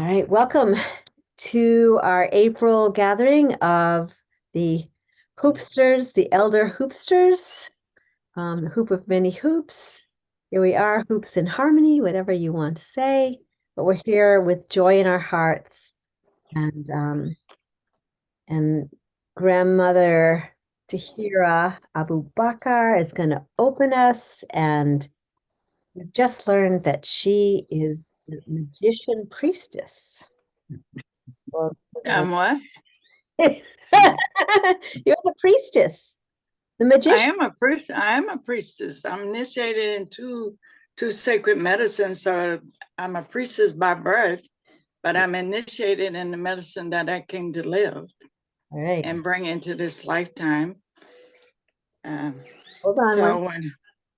right, welcome to our April gathering of the Hoopsters, the Elder Hoopsters, the Hoop of Many Hoops. Here we are, Hoops in Harmony, whatever you want to say, but we're here with joy in our hearts. And grandmother Tahira Abu Bakr is going to open us, and we've just learned that she is the magician priestess. Well, What? you're the priestess, the I magician. am a priest. I am a priestess. I'm initiated in two sacred medicines. So I'm a priestess by birth, but I'm initiated in the medicine that I came to live All right. and bring into this lifetime. Hold on. So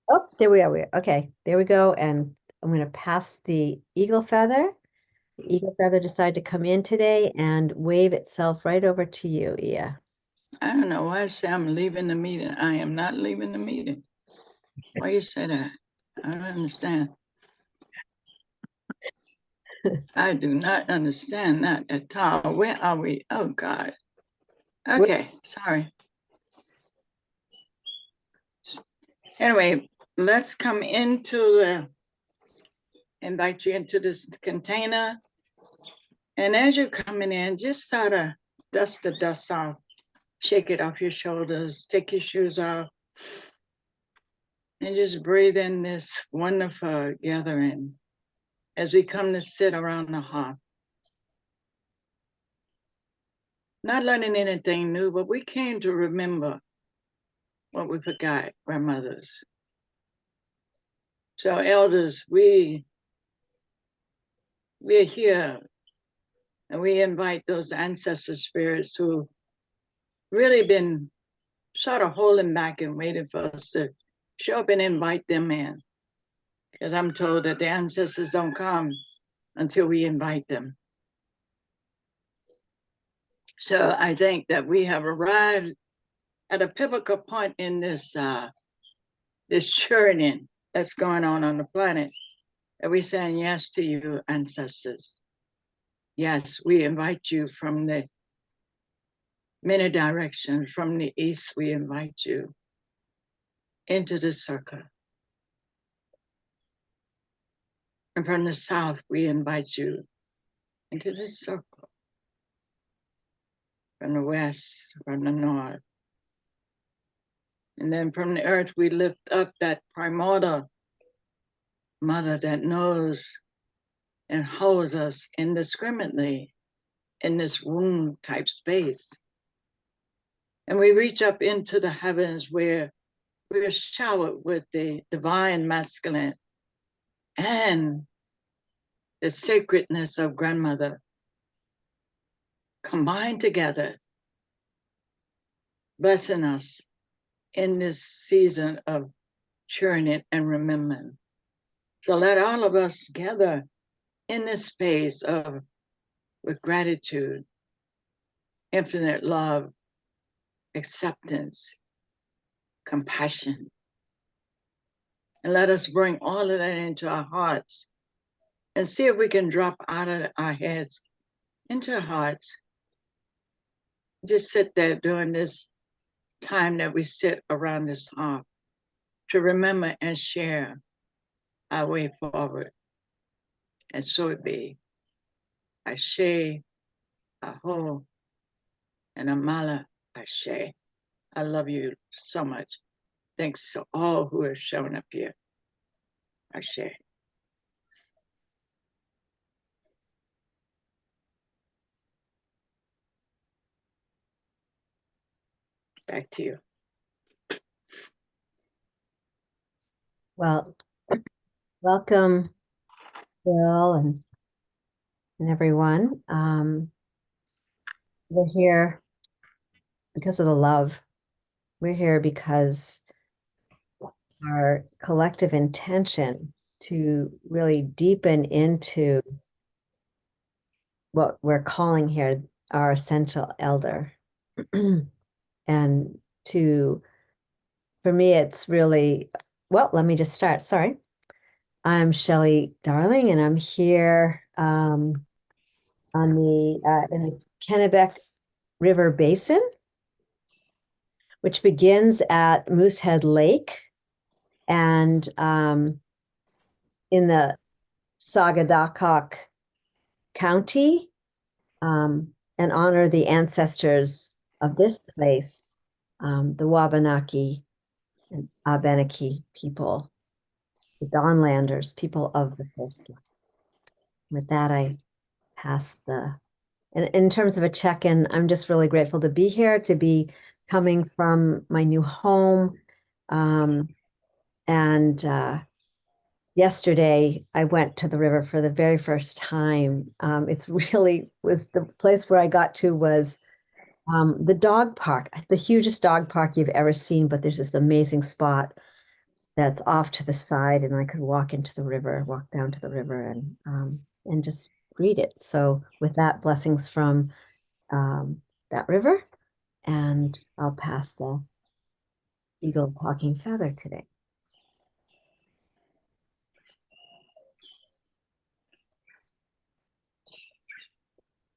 Oh, there we are. Okay, there we go. And I'm going to pass the eagle feather. The eagle feather decided to come in today and wave itself right over to you, Ia. I don't know why I say I'm leaving the meeting. I am not leaving the meeting. Why you say that? I don't understand. I do not understand that at all. Where are we? Oh God. Okay, sorry. Anyway, let's come into invite you into this container. And as you're coming in, just sort of dust the dust off, shake it off your shoulders, take your shoes off, and just breathe in this wonderful gathering as we come to sit around the hearth. Not learning anything new, but we came to remember what we forgot, grandmothers. So elders, we're here and we invite those ancestor spirits who really been sort of holding back and waiting for us to show up and invite them in. Because I'm told that the ancestors don't come until we invite them. So I think that we have arrived at a pivotal point in this churning that's going on the planet. That we're saying yes to you, ancestors. Yes, we invite you from the many directions. From the east, we invite you into the circle. And from the south, we invite you into the circle. From the west, from the north. And then from the earth, we lift up that primordial mother that knows and holds us indiscriminately in this womb type space. And we reach up into the heavens where we're showered with the divine masculine and the sacredness of grandmother combined together, blessing us in this season of churning and remembering. So let all of us gather in this space of with gratitude, infinite love, acceptance, compassion. And let us bring all of that into our hearts and see if we can drop out of our heads into our hearts. Just sit there during this time that we sit around this hearth to remember and share our way forward. And so it be. Ashe, Aho, and Amala Ashe. I love you so much. Thanks to all who have shown up here. Ashe. Back to you. Well, welcome, Bill and everyone. We're here because of the love. We're here because our collective intention to really deepen into what we're calling here our essential elder. And for me, it's really, well, let me just start. Sorry. I'm Shelley Darling, and I'm here on the in the Kennebec River Basin, which begins at Moosehead Lake and in the Sagadahoc County, and honor the ancestors of this place, the Wabanaki and Abenaki people, the Dawnlanders, people of the first land. With that, I pass the. And in terms of a check-in, I'm just really grateful to be here, to be coming from my new home. And yesterday, I went to the river for the very first time. It's really was the place where I got to was the dog park, the hugest dog park you've ever seen, but there's this amazing spot that's off to the side, and I could walk into the river, walk down to the river, and just read it. So with that, blessings from that river, and I'll pass the eagle talking feather today.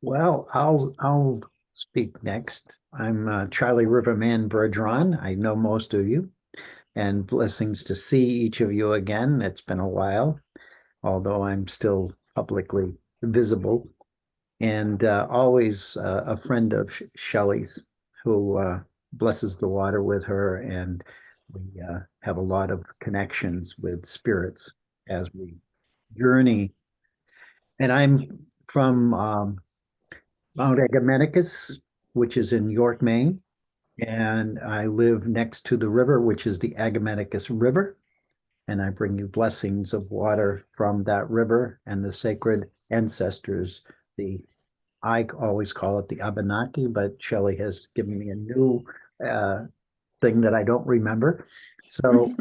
Well, I'll speak next. I'm Charlie Riverman Bergeron. I know most of you, and blessings to see each of you again. It's been a while, although I'm still publicly visible, and always a friend of Shelley's who blesses the water with her, and we have a lot of connections with spirits as we journey. And I'm from Mount Agamenticus, which is in York, Maine. And I live next to the river, which is the Agamenticus River. And I bring you blessings of water from that river and the sacred ancestors. I always call it the Abenaki, but Shelley has given me a new thing that I don't remember. So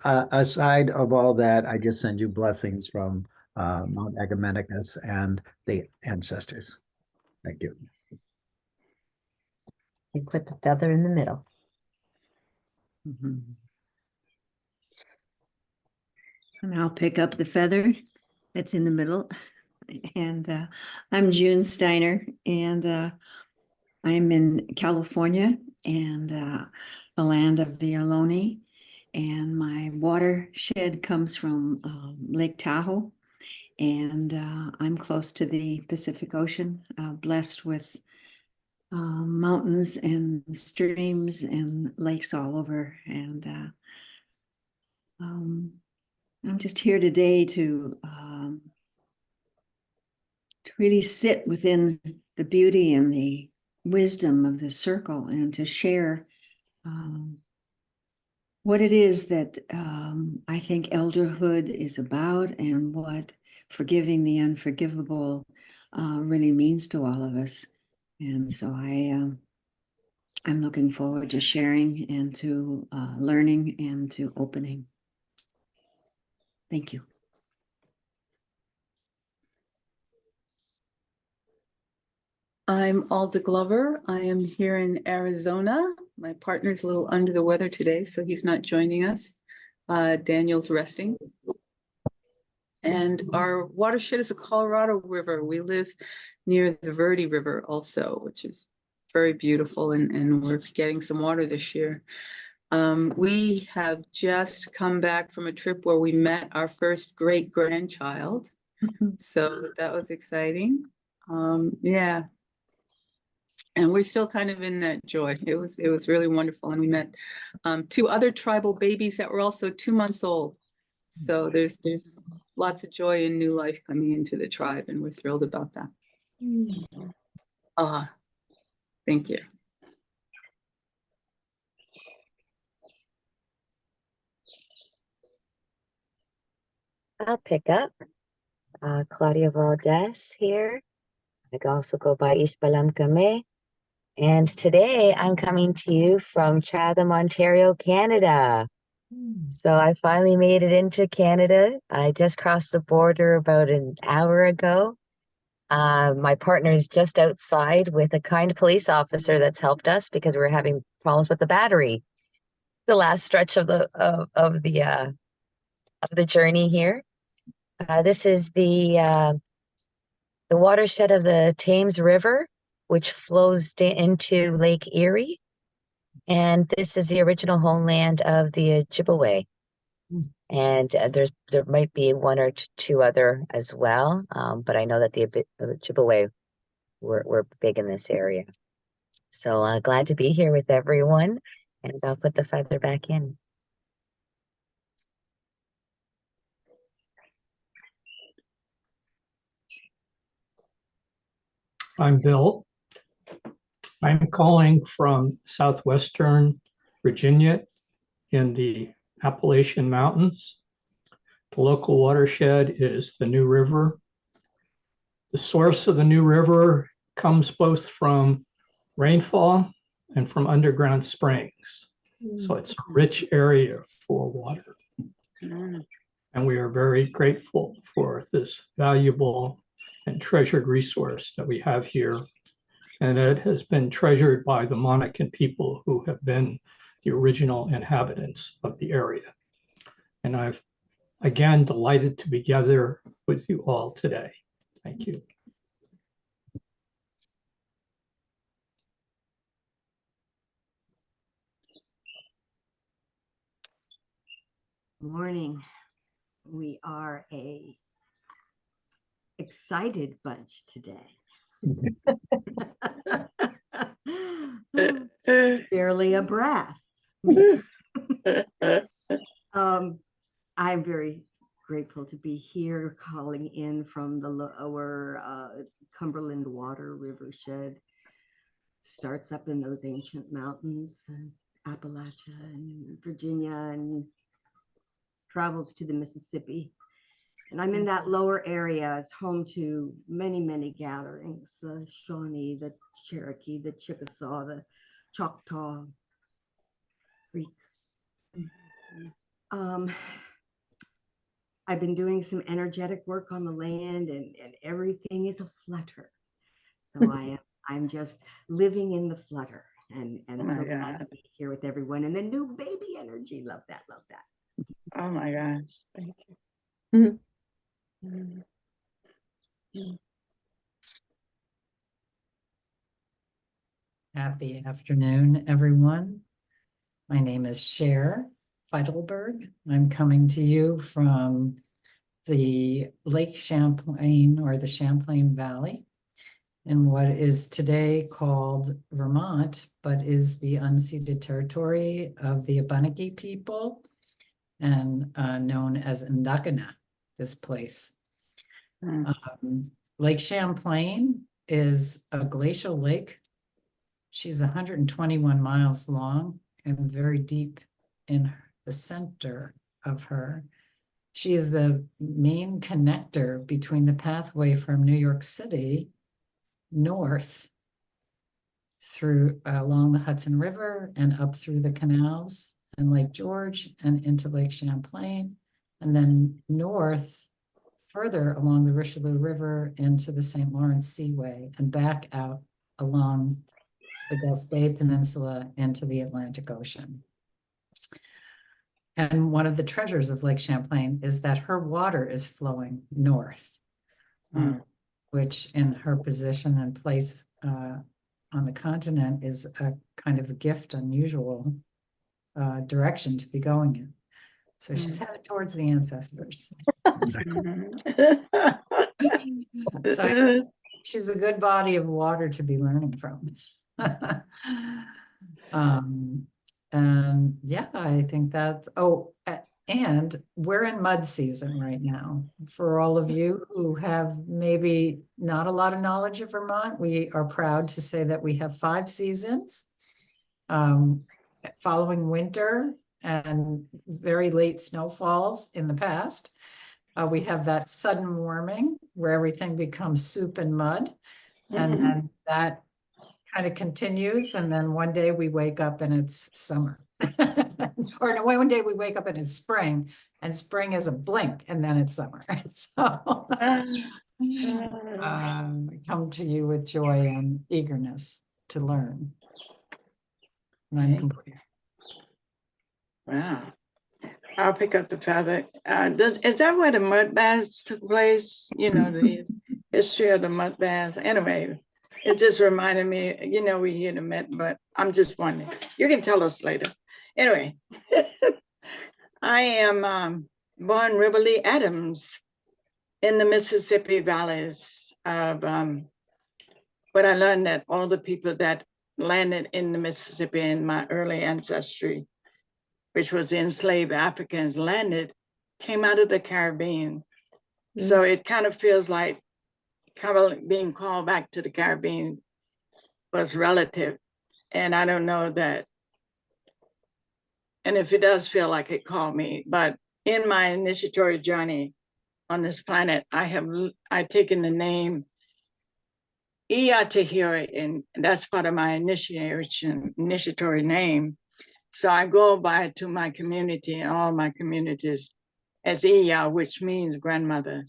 aside of all that, I just send you blessings from Mount Agamenticus and the ancestors. Thank you. You put the feather in the middle. And I'll pick up the feather that's in the middle. And I'm June Steiner, and I'm in California, and the land of the Ohlone. And my watershed comes from Lake Tahoe, and I'm close to the Pacific Ocean, blessed with mountains and streams and lakes all over. And I'm just here today to really sit within the beauty and the wisdom of the circle, and to share what it is that I think elderhood is about, and what forgiving the unforgivable really means to all of us. And so I'm looking forward to sharing and to learning and to opening. Thank you. I'm Alda Glover. I am here in Arizona. My partner's a little under the weather today, so he's not joining us. Daniel's resting. And our watershed is the Colorado River. We live near the Verde River also, which is very beautiful, and we're getting some water this year. We have just come back from a trip where we met our first great-grandchild. So that was exciting. Yeah. And we're still kind of in that joy. It was really wonderful. And we met two other tribal babies that were also 2 months old. So there's lots of joy and new life coming into the tribe, and we're thrilled about that. Thank you. I'll pick up. Claudia Valdez here. I can also go by Ishbalam Kame. And today I'm coming to you from Chatham, Ontario, Canada. So I finally made it into Canada. I just crossed the border about an hour ago. My partner is just outside with a kind police officer that's helped us because we're having problems with the battery. The last stretch of the journey here. This is the watershed of the Thames River, which flows into Lake Erie. And this is the original homeland of the Ojibwe. And there might be one or two other as well, but I know that the Ojibwe were big in this area. So glad to be here with everyone, and I'll put the feather back in. I'm Bill. I'm calling from southwestern Virginia in the Appalachian Mountains. The local watershed is the New River. The source of the New River comes both from rainfall and from underground springs. So it's a rich area for water. And we are very grateful for this valuable and treasured resource that we have here. And it has been treasured by the Monacan people who have been the original inhabitants of the area. And I've, again, delighted to be together with you all today. Thank you. Morning. We are a excited bunch today. Barely a breath. I'm very grateful to be here, calling in from the lower Cumberland Water Rivershed. Starts up in those ancient mountains, Appalachia and Virginia, and travels to the Mississippi. And I'm in that lower area. It's home to many, many gatherings, the Shawnee, the Cherokee, the Chickasaw, the Choctaw Creek. I've been doing some energetic work on the land, and everything is a flutter. So I'm just living in the flutter, and so glad to be here with everyone. And the new baby energy, love that, love that. Oh my gosh, thank you. Happy afternoon, everyone. My name is Cher Feidelberg. I'm coming to you from the Lake Champlain, or the Champlain Valley, in what is today called Vermont, but is the unceded territory of the Abenaki people, and known as Ndakana, this place. Lake Champlain is a glacial lake. She's 121 miles long and very deep in the center of her. She is the main connector between the pathway from New York City north through along the Hudson River and up through the canals and Lake George and into Lake Champlain, and then north further along the Richelieu River into the St. Lawrence Seaway and back out along the Gaspé Peninsula into the Atlantic Ocean. And one of the treasures of Lake Champlain is that her water is flowing north, which in her position and place on the continent is a kind of a gift, unusual direction to be going in. So she's headed towards the ancestors. So she's a good body of water to be learning from. And yeah, I think that's, and we're in mud season right now. For all of you who have maybe not a lot of knowledge of Vermont, we are proud to say that we have 5 seasons following winter and very late snowfalls in the past. We have that sudden warming where everything becomes soup and mud, and then that kind of continues, and then one day we wake up and it's summer. Or no, one day we wake up and it's spring, and spring is a blink, and then it's summer. So come to you with joy and eagerness to learn. And I'm complete. Wow. I'll pick up the feather. Is that where the mud baths took place? You know, the history of the mud baths. Anyway, it just reminded me, you know, we hear the myth, but I'm just wondering. You can tell us later. Anyway, I am born Riverly Adams in the Mississippi valleys of but I learned that all the people that landed in the Mississippi in my early ancestry, which was the enslaved Africans, landed, came out of the Caribbean. So it kind of feels like being called back to the Caribbean was relative. And I don't know that, and if it does feel like it called me, but in my initiatory journey on this planet, I've taken the name Iya Tahira, and that's part of my initiatory name. So I go by to my community and all my communities as Iya, which means grandmother,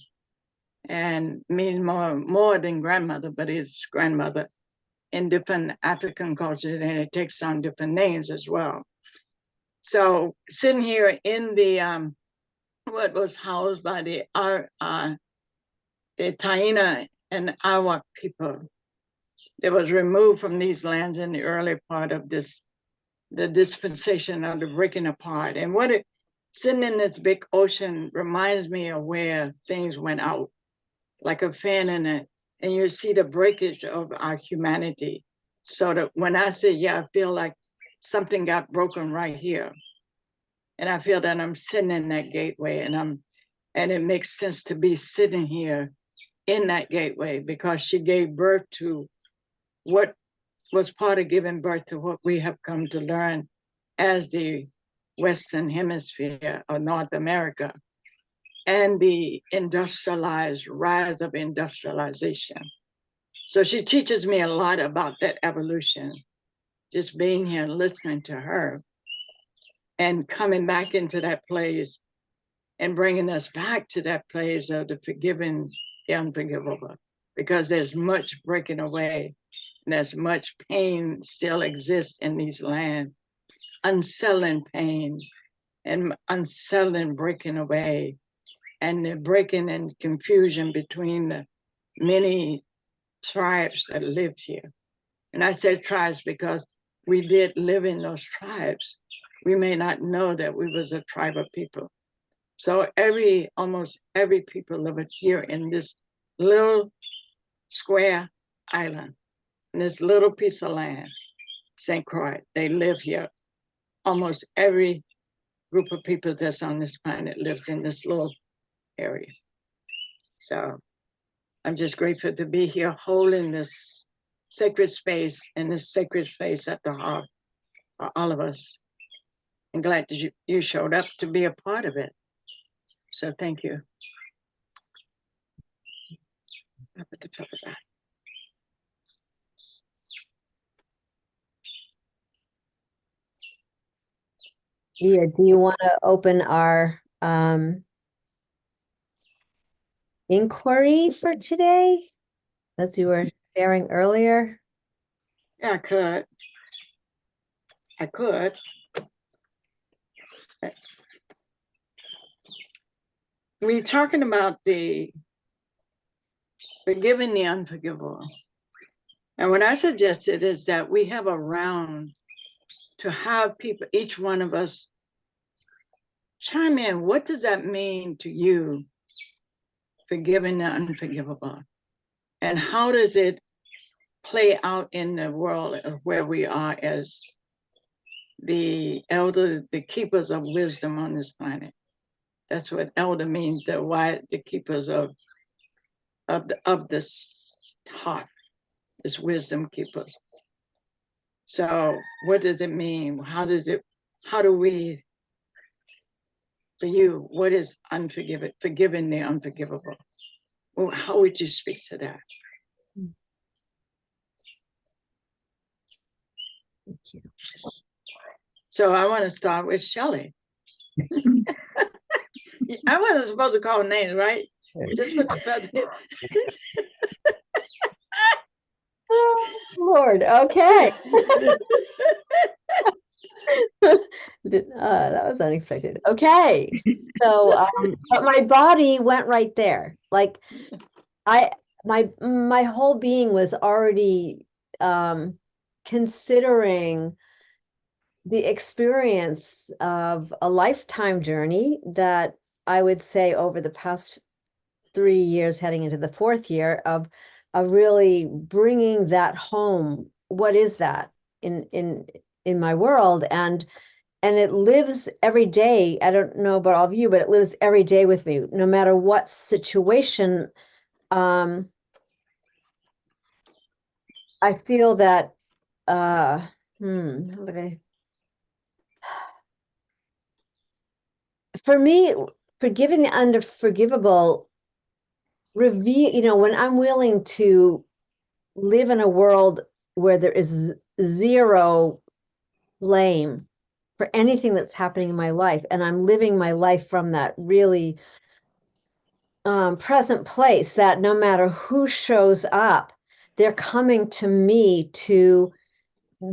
and means more than grandmother, but it's grandmother in different African cultures, and it takes on different names as well. So sitting here in the what was housed by the Taina and Awak people, that was removed from these lands in the early part of the dispensation of the breaking apart. And sitting in this big ocean reminds me of where things went out, like a fan in it. And you see the breakage of our humanity. So that when I say, yeah, I feel like something got broken right here. And I feel that I'm sitting in that gateway, and it makes sense to be sitting here in that gateway, because she gave birth to what was part of giving birth to what we have come to learn as the Western Hemisphere or North America, and the rise of industrialization. So she teaches me a lot about that evolution, just being here and listening to her and coming back into that place and bringing us back to that place of the forgiving the unforgivable, because there's much breaking away and there's much pain still exists in these lands, unsettling pain and unsettling breaking away, and the breaking and confusion between the many tribes that lived here. And I say tribes because we did live in those tribes. We may not know that we was a tribe of people. So almost every people live here in this little square island, in this little piece of land, St. Croix. They live here. Almost every group of people that's on this planet lives in this little area. So I'm just grateful to be here holding this sacred space, and this sacred space at the heart for all of us. I'm glad that you showed up to be a part of it. So thank you. I'll put the feather back. Yeah, do you want to open our inquiry for today, as you were sharing earlier? Yeah, I could. We're talking about the forgiving the unforgivable. And what I suggested is that we have a round to have people, each one of us, chime in. What does that mean to you, forgiving the unforgivable? And how does it play out in the world of where we are as the keepers of wisdom on this planet? That's what elder means, the keepers of this heart, this wisdom keepers. So what does it mean? How do we, for you, what is forgiving the unforgivable? Well, how would you speak to that? Thank you. So I want to start with Shelley. I wasn't supposed to call names, right? Just put the feather in. Oh, Lord, okay. That was unexpected. Okay. So, but my body went right there. Like I, my whole being was already considering the experience of a lifetime journey that I would say over the past 3 years, heading into the fourth year of really bringing that home. What is that in my world? And it lives every day. I don't know about all of you, but it lives every day with me, no matter what situation. I feel that how would I for me, forgiving the unforgivable reveal, when I'm willing to live in a world where there is zero blame for anything that's happening in my life, and I'm living my life from that really present place, that no matter who shows up, they're coming to me to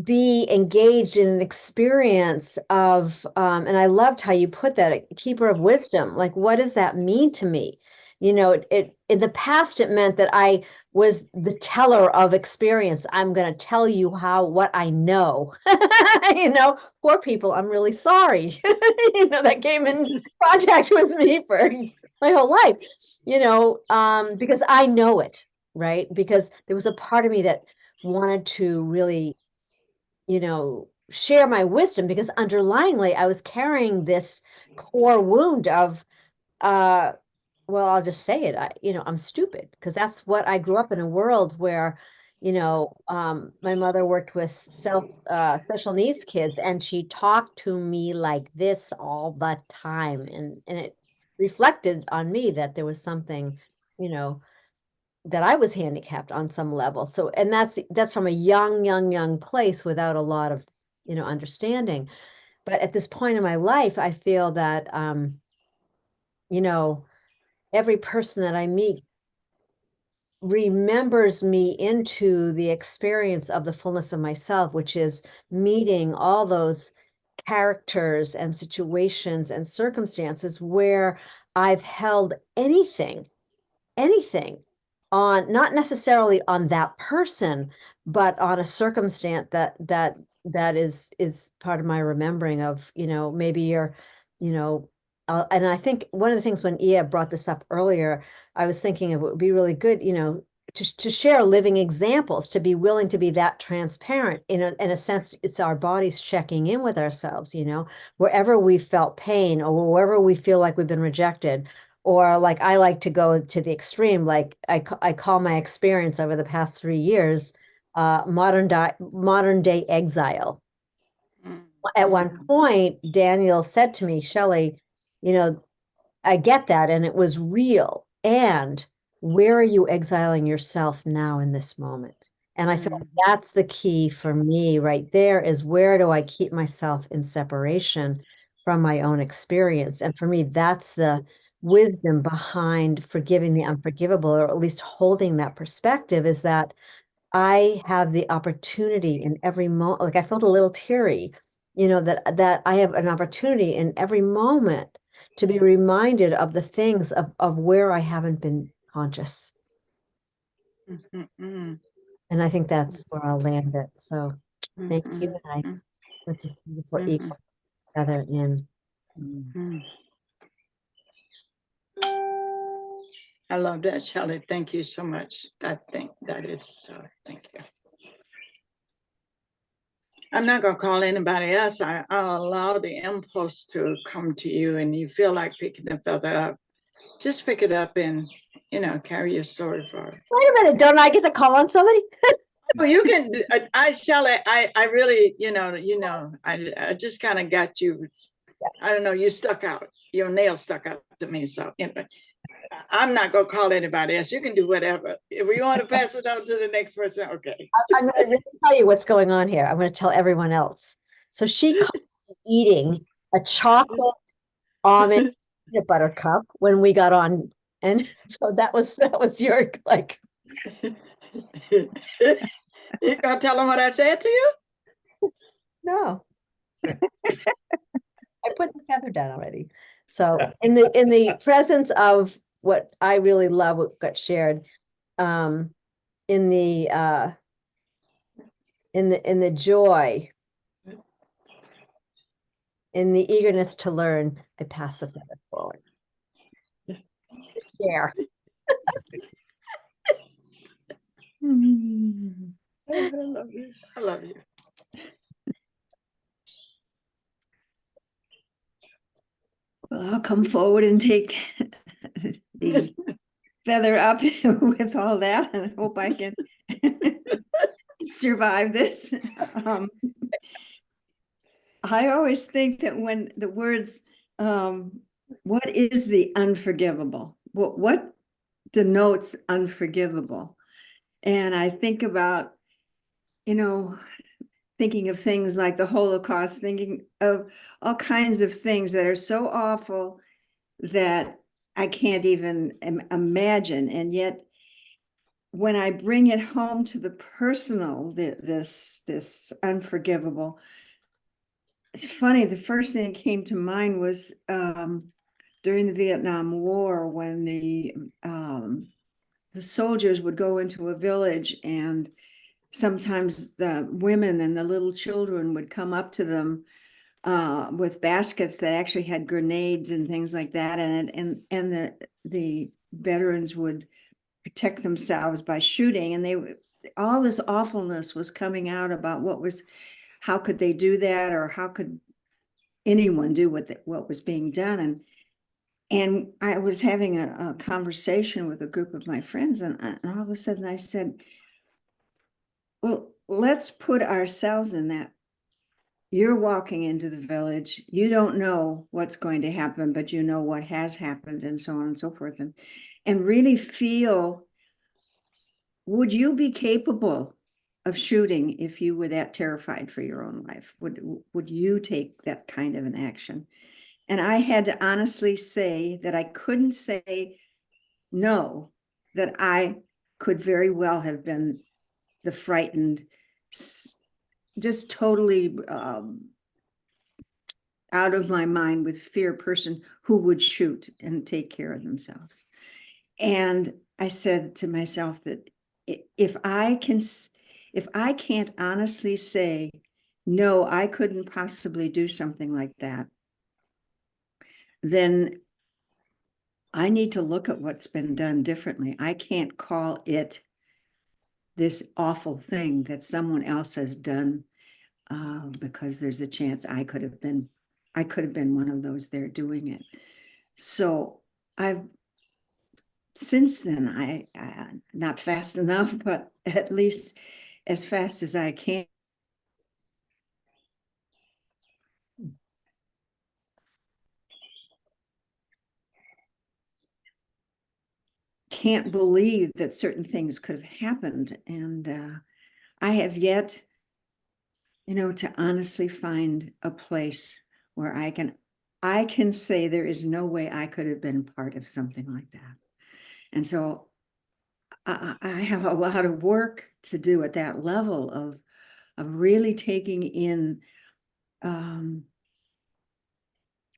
be engaged in an experience of and I loved how you put that, a keeper of wisdom. Like, what does that mean to me? It in the past it meant that I was the teller of experience. I'm going to tell you what I know. Poor people, I'm really sorry. That came in contact with me for my whole life, because I know it, right? Because there was a part of me that wanted to really share my wisdom, because underlyingly I was carrying this core wound of, well, I'll just say it. I'm stupid, because that's what I grew up in, a world where, my mother worked with special needs kids, and she talked to me like this all the time. And it reflected on me that there was something, that I was handicapped on some level. So, and that's from a young place without a lot of, understanding. But at this point in my life, I feel that, you know, every person that I meet remembers me into the experience of the fullness of myself, which is meeting all those characters and situations and circumstances where I've held anything on, not necessarily on that person, but on a circumstance that is part of my remembering of, maybe you know and I think one of the things, when Ia brought this up earlier, I was thinking of, it would be really good, to share living examples, to be willing to be that transparent. In a sense, it's our bodies checking in with ourselves, wherever we felt pain, or wherever we feel like we've been rejected. Or, like, I like to go to the extreme, like I call my experience over the past 3 years modern day exile. At one point, Daniel said to me, Shelley, I get that, and it was real. And where are you exiling yourself now in this moment? And I feel like that's the key for me right there, is where do I keep myself in separation from my own experience? And for me, that's the wisdom behind forgiving the unforgivable, or at least holding that perspective, is that I have the opportunity in every moment. Like, I felt a little teary, that I have an opportunity in every moment to be reminded of the things of where I haven't been conscious. And I think that's where I'll land it. So thank you. And I put this beautiful equal together in. I love that, Shelley. Thank you so much. Thank you. I'm not going to call anybody else. I'll allow the impulse to come to you, and you feel like picking the feather up. Just pick it up and, carry your story forward. Wait a minute, don't I get to call on somebody? Oh, you can. Shelley, I really, I just kind of got you. I don't know. You stuck out. Your nail stuck out to me. So, I'm not going to call anybody else. You can do whatever. If you want to pass it on to the next person, okay. I'm going to really tell you what's going on here. I'm going to tell everyone else. So she caught me eating a chocolate almond peanut butter cup when we got on. And so that was your, like. You going to tell them what I said to you? No. I put the feather down already. So in the presence of what I really love, what got shared, in the in the joy, in the eagerness to learn, I pass the feather forward. Share. I love you. I love you. Well, I'll come forward and take the feather up with all that, and I hope I can survive this. I always think that when the words, what is the unforgivable? What denotes unforgivable? And I think about, thinking of things like the Holocaust, thinking of all kinds of things that are so awful that I can't even imagine. And yet, when I bring it home to the personal, this unforgivable, it's funny, the first thing that came to mind was during the Vietnam War, when the soldiers would go into a village, and sometimes the women and the little children would come up to them with baskets that actually had grenades and things like that, and the veterans would protect themselves by shooting, and all this awfulness was coming out about how could they do that, or how could anyone do what was being done. And I was having a conversation with a group of my friends, and all of a sudden I said, well, let's put ourselves in that. You're walking into the village, you don't know what's going to happen, but you know what has happened, and so on and so forth. And really feel, would you be capable of shooting if you were that terrified for your own life? Would you take that kind of an action? And I had to honestly say that I couldn't say no, that I could very well have been the frightened, just totally out of my mind with fear person who would shoot and take care of themselves. And I said to myself that if I can't honestly say, no, I couldn't possibly do something like that, then I need to look at what's been done differently. I can't call it this awful thing that someone else has done because there's a chance I could have been one of those there doing it. So since then, I not fast enough, but at least as fast as I can't believe that certain things could have happened. And I have yet, to honestly find a place where I can say there is no way I could have been part of something like that. And so I have a lot of work to do at that level of really taking in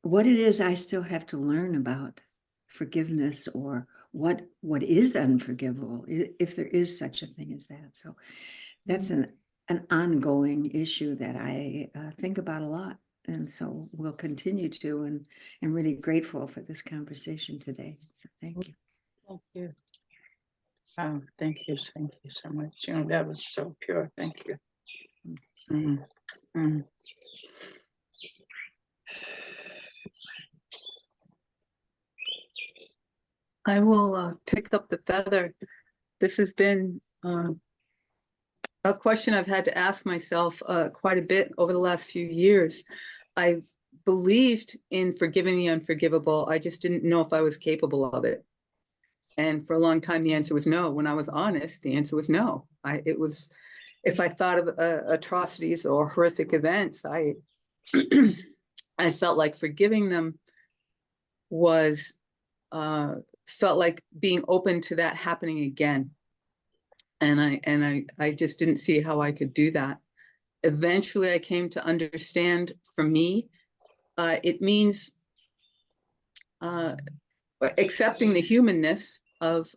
what it is I still have to learn about forgiveness, or what is unforgivable, if there is such a thing as that. So that's an ongoing issue that I think about a lot. And so we'll continue to, and I'm really grateful for this conversation today. So thank you. Thank you. Thank you so much. That was so pure. Thank you. I will pick up the feather. This has been a question I've had to ask myself quite a bit over the last few years. I've believed in forgiving the unforgivable. I just didn't know if I was capable of it. And for a long time, the answer was no. When I was honest, the answer was no. If I thought of atrocities or horrific events, I felt like forgiving them felt like being open to that happening again. And I just didn't see how I could do that. Eventually, I came to understand, for me, it means accepting the humanness of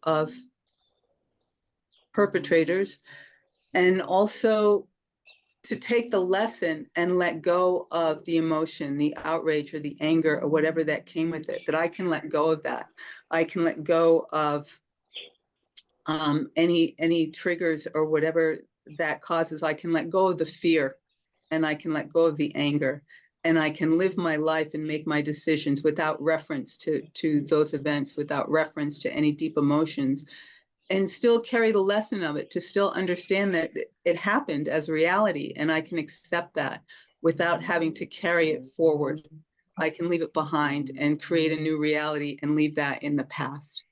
perpetrators, and also to take the lesson and let go of the emotion, the outrage or the anger or whatever that came with it, that I can let go of that. I can let go of any triggers or whatever that causes. I can let go of the fear, and I can let go of the anger, and I can live my life and make my decisions without reference to those events, without reference to any deep emotions, and still carry the lesson of it, to still understand that it happened as reality, and I can accept that without having to carry it forward. I can leave it behind and create a new reality and leave that in the past.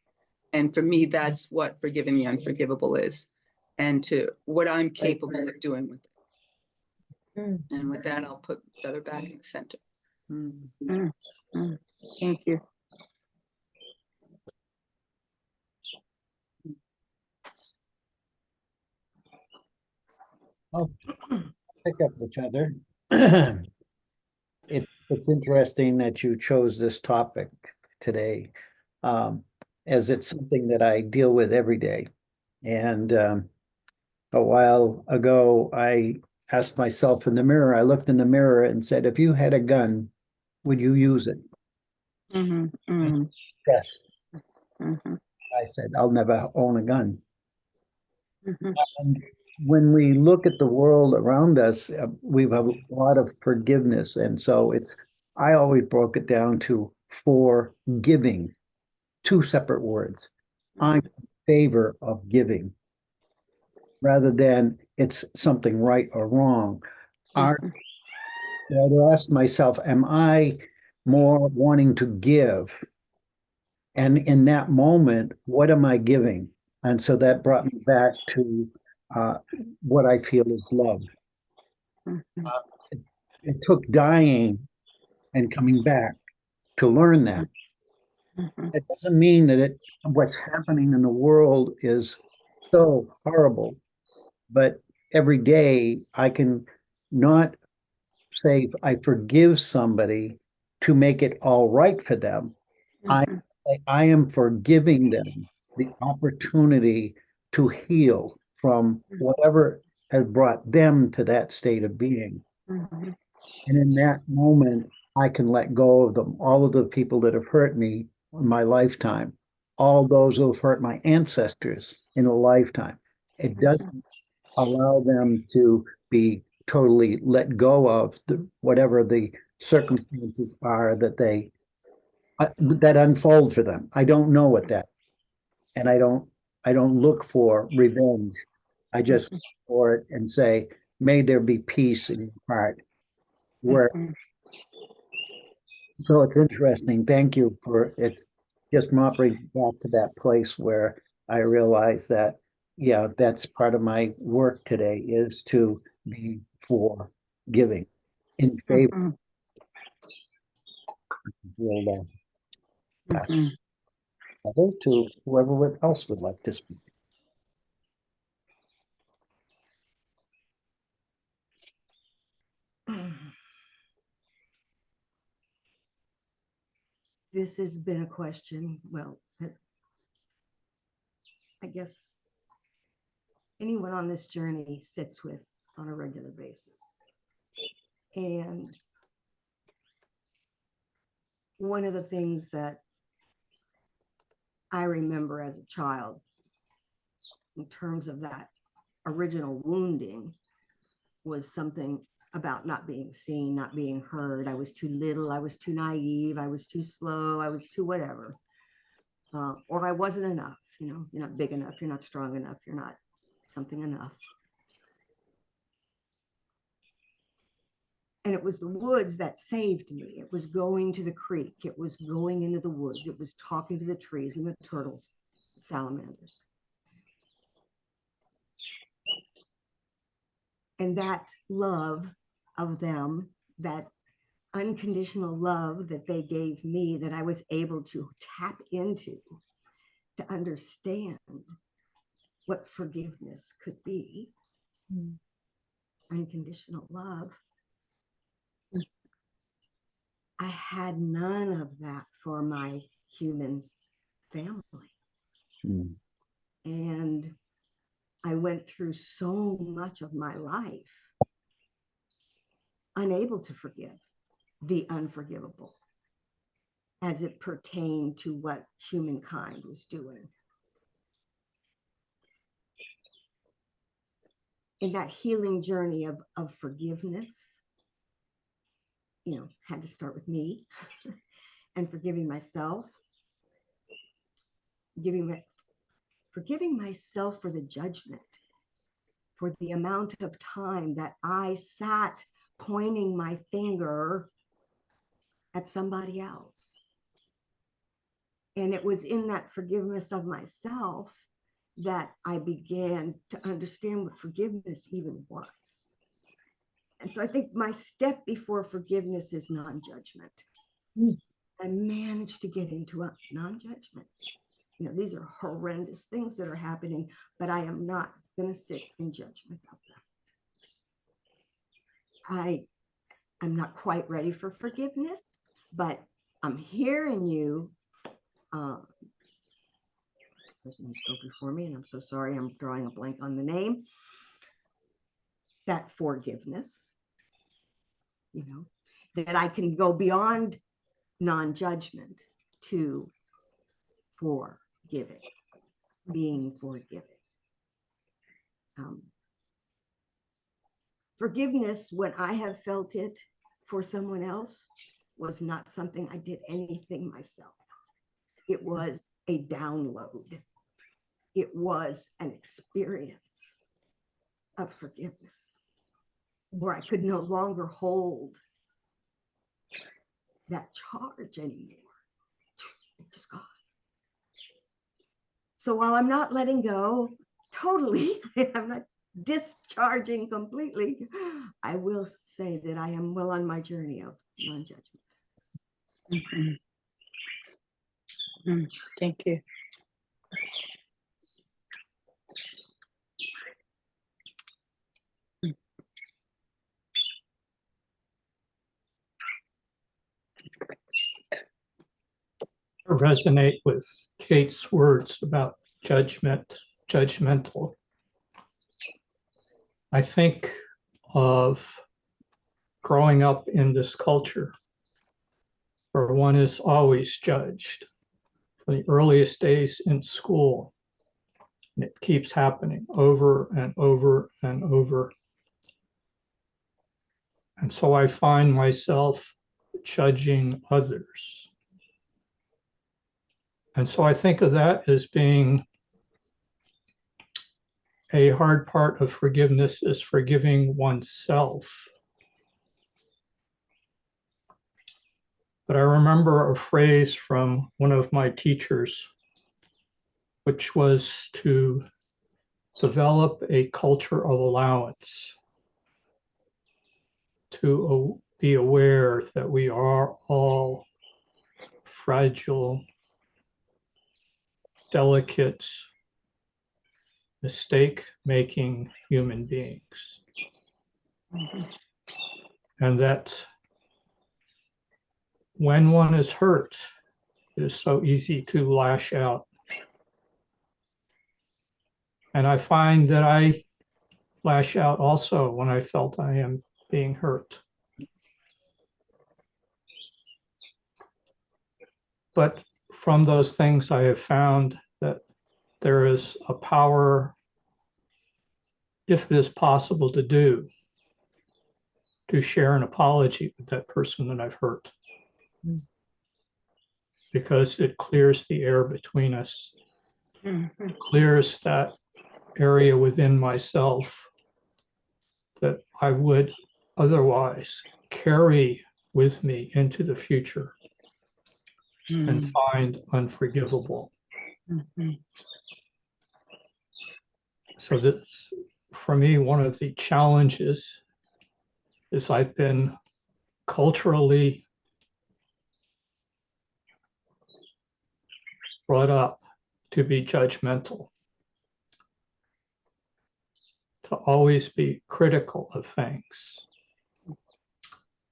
And for me, that's what forgiving the unforgivable is, and to what I'm capable of doing with it. And with that, I'll put Feather back in the center. Thank you. I'll pick up the feather. It's interesting that you chose this topic today, as it's something that I deal with every day. And a while ago, I asked myself in the mirror, I looked in the mirror and said, if you had a gun, would you use it? Yes. I said, I'll never own a gun. And when we look at the world around us, we have a lot of forgiveness. And so I always broke it down to forgiving, two separate words. I'm in favor of giving rather than it's something right or wrong. I asked myself, am I more wanting to give? And in that moment, what am I giving? And so that brought me back to what I feel is love. It took dying and coming back to learn that. It doesn't mean that what's happening in the world is so horrible, but every day I can not say I forgive somebody to make it all right for them. I am forgiving them the opportunity to heal from whatever has brought them to that state of being. And in that moment, I can let go of them, all of the people that have hurt me in my lifetime, all those who have hurt my ancestors in a lifetime. It doesn't allow them to be totally let go of whatever the circumstances are that unfold for them. I don't know what that, and I don't look for revenge. I just look for it and say, may there be peace in your heart. Where so it's interesting. Thank you for it's just bring back to that place where I realize that, yeah, that's part of my work today is to be for giving in favor. We'll pass over to whoever else would like to speak. This has been a question, well, I guess anyone on this journey sits with on a regular basis. And one of the things that I remember as a child in terms of that original wounding was something about not being seen, not being heard. I was too little, I was too naive, I was too slow, I was too whatever. Or I wasn't enough, you're not big enough, you're not strong enough, you're not something enough. And it was the woods that saved me. It was going to the creek. It was going into the woods. It was talking to the trees and the turtles, salamanders. And that love of them, that unconditional love that they gave me, that I was able to tap into to understand what forgiveness could be. Unconditional love. I had none of that for my human family. Mm. And I went through so much of my life unable to forgive the unforgivable as it pertained to what humankind was doing. In that healing journey of forgiveness, had to start with me and forgiving myself, forgiving myself for the judgment, for the amount of time that I sat pointing my finger at somebody else. And it was in that forgiveness of myself that I began to understand what forgiveness even was. And so I think my step before forgiveness is non-judgment. I managed to get into a non-judgment. These are horrendous things that are happening, but I am not going to sit in judgment of them. I'm not quite ready for forgiveness, but I'm hearing you. Person who spoke before me, and I'm so sorry, I'm drawing a blank on the name. That forgiveness, that I can go beyond non-judgment to forgiving, being forgiving. Forgiveness, when I have felt it for someone else, was not something I did anything myself. It was a download. It was an experience of forgiveness where I could no longer hold that charge anymore. It just gone. So while I'm not letting go totally, I'm not discharging completely, I will say that I am well on my journey of non-judgment. Thank you. I resonate with Kate's words about judgmental. I think of growing up in this culture where one is always judged from the earliest days in school. And it keeps happening over and over and over. And so I find myself judging others. And so I think of that as being a hard part of forgiveness is forgiving oneself. But I remember a phrase from one of my teachers, which was to develop a culture of allowance, to be aware that we are all fragile, delicate, mistake-making human beings. And that when one is hurt, it is so easy to lash out. And I find that I lash out also when I felt I am being hurt. But from those things, I have found that there is a power, if it is possible to do, to share an apology with that person that I've hurt. Because it clears the air between us, clears that area within myself that I would otherwise carry with me into the future and find unforgivable. So that's, for me, one of the challenges is I've been culturally brought up to be judgmental, to always be critical of things.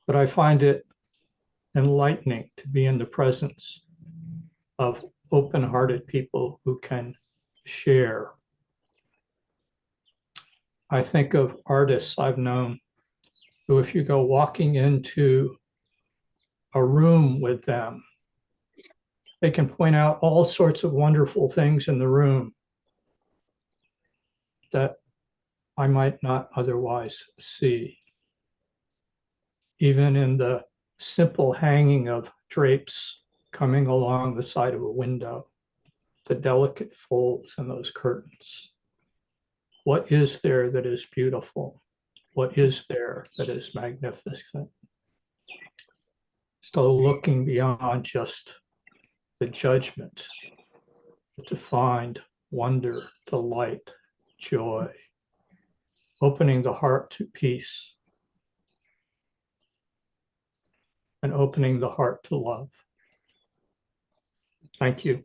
But I find it enlightening to be in the presence of open-hearted people who can share. I think of artists I've known who, if you go walking into a room with them, they can point out all sorts of wonderful things in the room that I might not otherwise see. Even in the simple hanging of drapes coming along the side of a window, the delicate folds in those curtains. What is there that is beautiful? What is there that is magnificent? So looking beyond just the judgment, to find wonder, delight, joy, opening the heart to peace, and opening the heart to love. Thank you.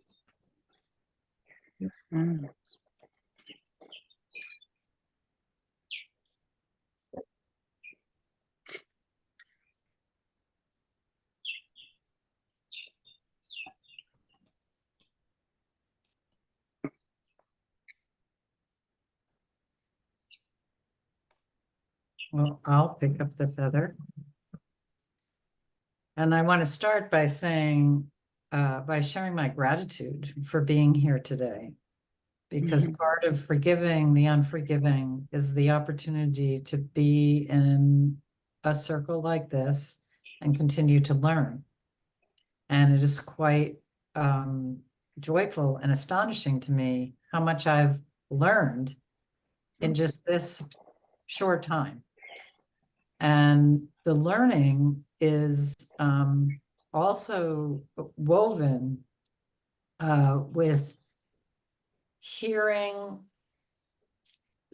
Mm. Well, I'll pick up the feather. And I want to start by saying, by sharing my gratitude for being here today. Because part of forgiving the unforgiving is the opportunity to be in a circle like this and continue to learn. And it is quite joyful and astonishing to me how much I've learned in just this short time. And the learning is also woven with hearing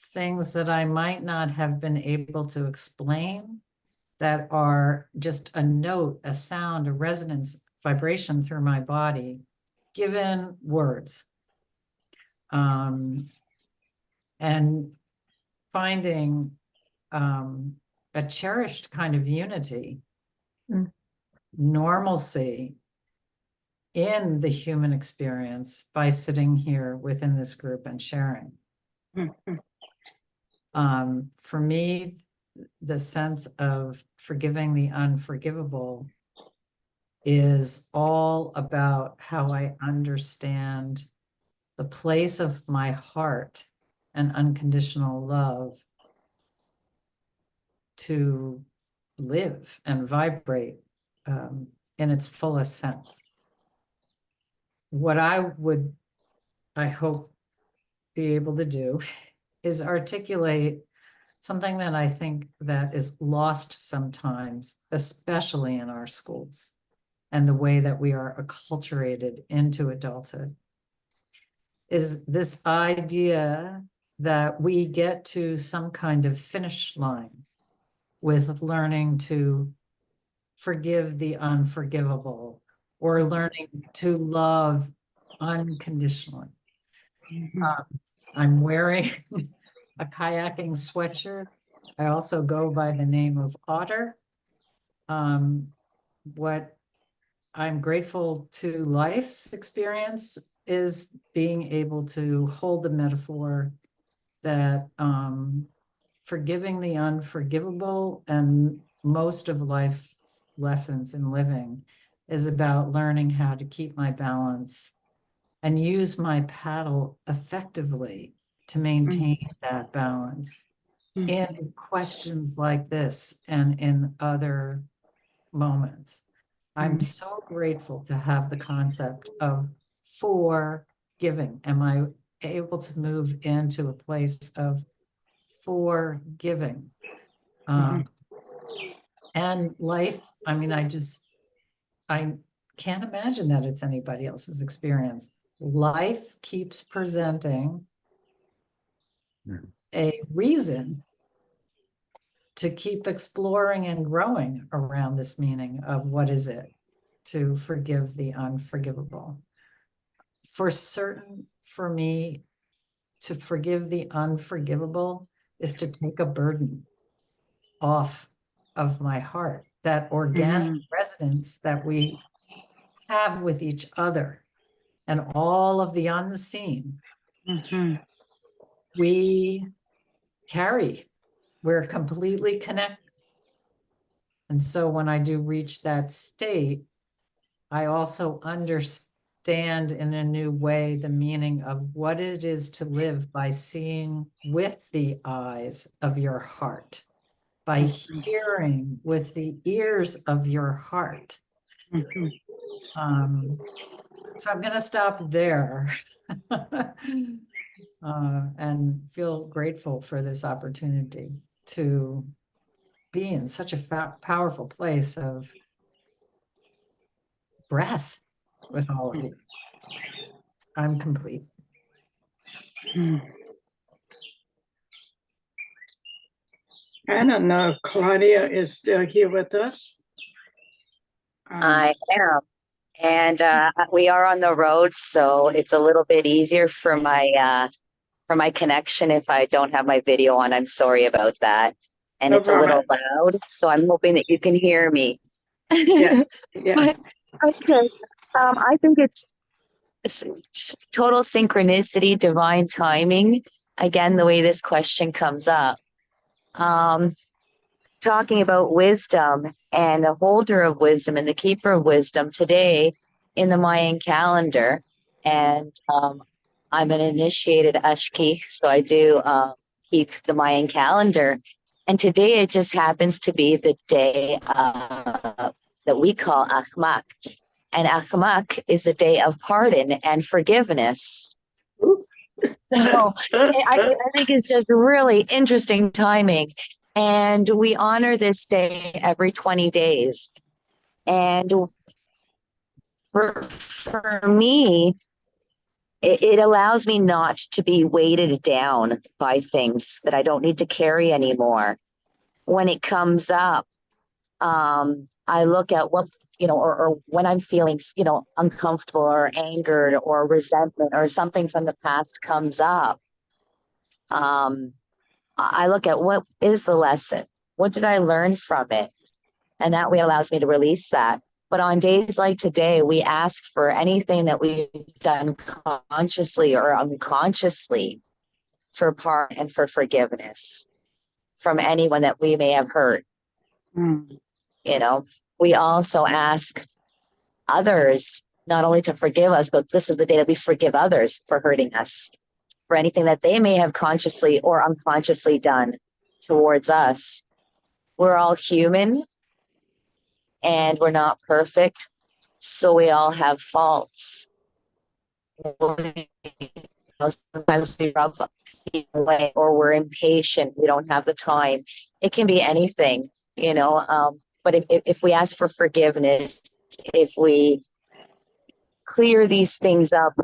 things that I might not have been able to explain, that are just a note, a sound, a resonance, vibration through my body, given words. And finding a cherished kind of unity, normalcy in the human experience by sitting here within this group and sharing. For me, the sense of forgiving the unforgivable is all about how I understand the place of my heart and unconditional love to live and vibrate in its fullest sense. What I would, I hope, be able to do is articulate something that I think that is lost sometimes, especially in our schools and the way that we are acculturated into adulthood, is this idea that we get to some kind of finish line with learning to forgive the unforgivable or learning to love unconditionally. I'm wearing a kayaking sweatshirt. I also go by the name of Otter. What I'm grateful to life's experience is being able to hold the metaphor that forgiving the unforgivable and most of life's lessons in living is about learning how to keep my balance and use my paddle effectively to maintain that balance in questions like this and in other moments. I'm so grateful to have the concept of forgiving. Am I able to move into a place of forgiving? And life, I mean, I can't imagine that it's anybody else's experience. Life keeps presenting a reason to keep exploring and growing around this meaning of what is it to forgive the unforgivable. For certain, for me, to forgive the unforgivable is to take a burden off of my heart that organic resonance that we have with each other and all of the unseen, we carry. We're completely connected. And so when I do reach that state, I also understand in a new way the meaning of what it is to live by seeing with the eyes of your heart, by hearing with the ears of your heart. So I'm going to stop there and feel grateful for this opportunity to be in such a powerful place of breath with all of you. I'm complete. I don't know if Claudia is still here with us. I am. And we are on the road, so it's a little bit easier for my connection if I don't have my video on. I'm sorry about that. And No it's a little problem. loud, so I'm hoping that you can hear me. Yes, yes. Okay. I think it's total synchronicity, divine timing. Again, the way this question comes up. Talking about wisdom and the holder of wisdom and the keeper of wisdom today in the Mayan calendar. And I'm an initiated Ashki, so I do keep the Mayan calendar. And today it just happens to be the day that we call Achmak. And Achmak is the day of pardon and forgiveness. So I think it's just really interesting timing. And we honor this day every 20 days. And for me, it allows me not to be weighted down by things that I don't need to carry anymore. When it comes up, I look at what, or when I'm feeling, uncomfortable or angered or resentment or something from the past comes up. I look at what is the lesson? What did I learn from it? And that way allows me to release that. But on days like today, we ask for anything that we've done consciously or unconsciously for pardon and for forgiveness from anyone that we may have hurt. We also ask others not only to forgive us, but this is the day that we forgive others for hurting us, for anything that they may have consciously or unconsciously done towards us. We're all human and we're not perfect, so we all have faults. Sometimes we rub away or we're impatient, we don't have the time. It can be anything, but if we ask for forgiveness, if we clear these things up,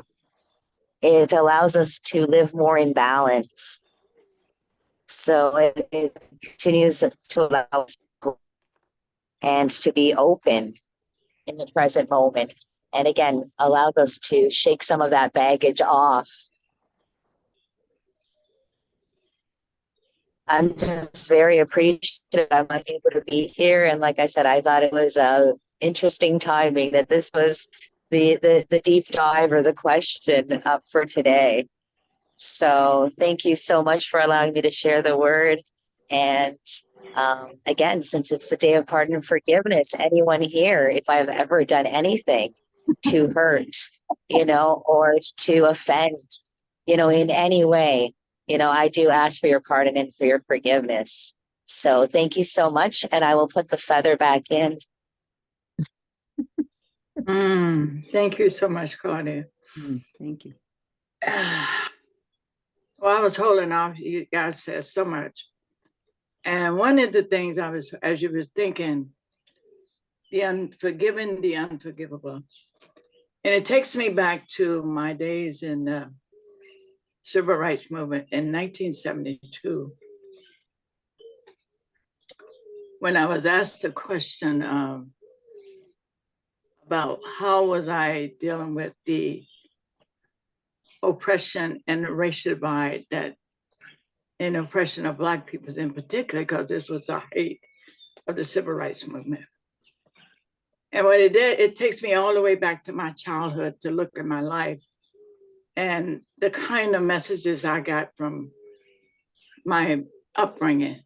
it allows us to live more in balance. So it continues to allow us and to be open in the present moment. And again, allows us to shake some of that baggage off. I'm just very appreciative I'm able to be here. And like I said, I thought it was interesting timing that this was the deep dive or the question up for today. So thank you so much for allowing me to share the word. And again, since it's the day of pardon and forgiveness, anyone here, if I've ever done anything to hurt, or to offend, in any way, I do ask for your pardon and for your forgiveness. So thank you so much. And I will put the feather back in. Thank you so much, Claudia. Thank you. Well, I was holding off. You guys said so much. And one of the things as you was thinking, the unforgiven, the unforgivable. And it takes me back to my days in the civil rights movement in 1972. When I was asked a question about how was I dealing with the oppression and the racial divide and oppression of Black people in particular, because this was a height of the civil rights movement. And what it did, it takes me all the way back to my childhood to look at my life and the kind of messages I got from my upbringing.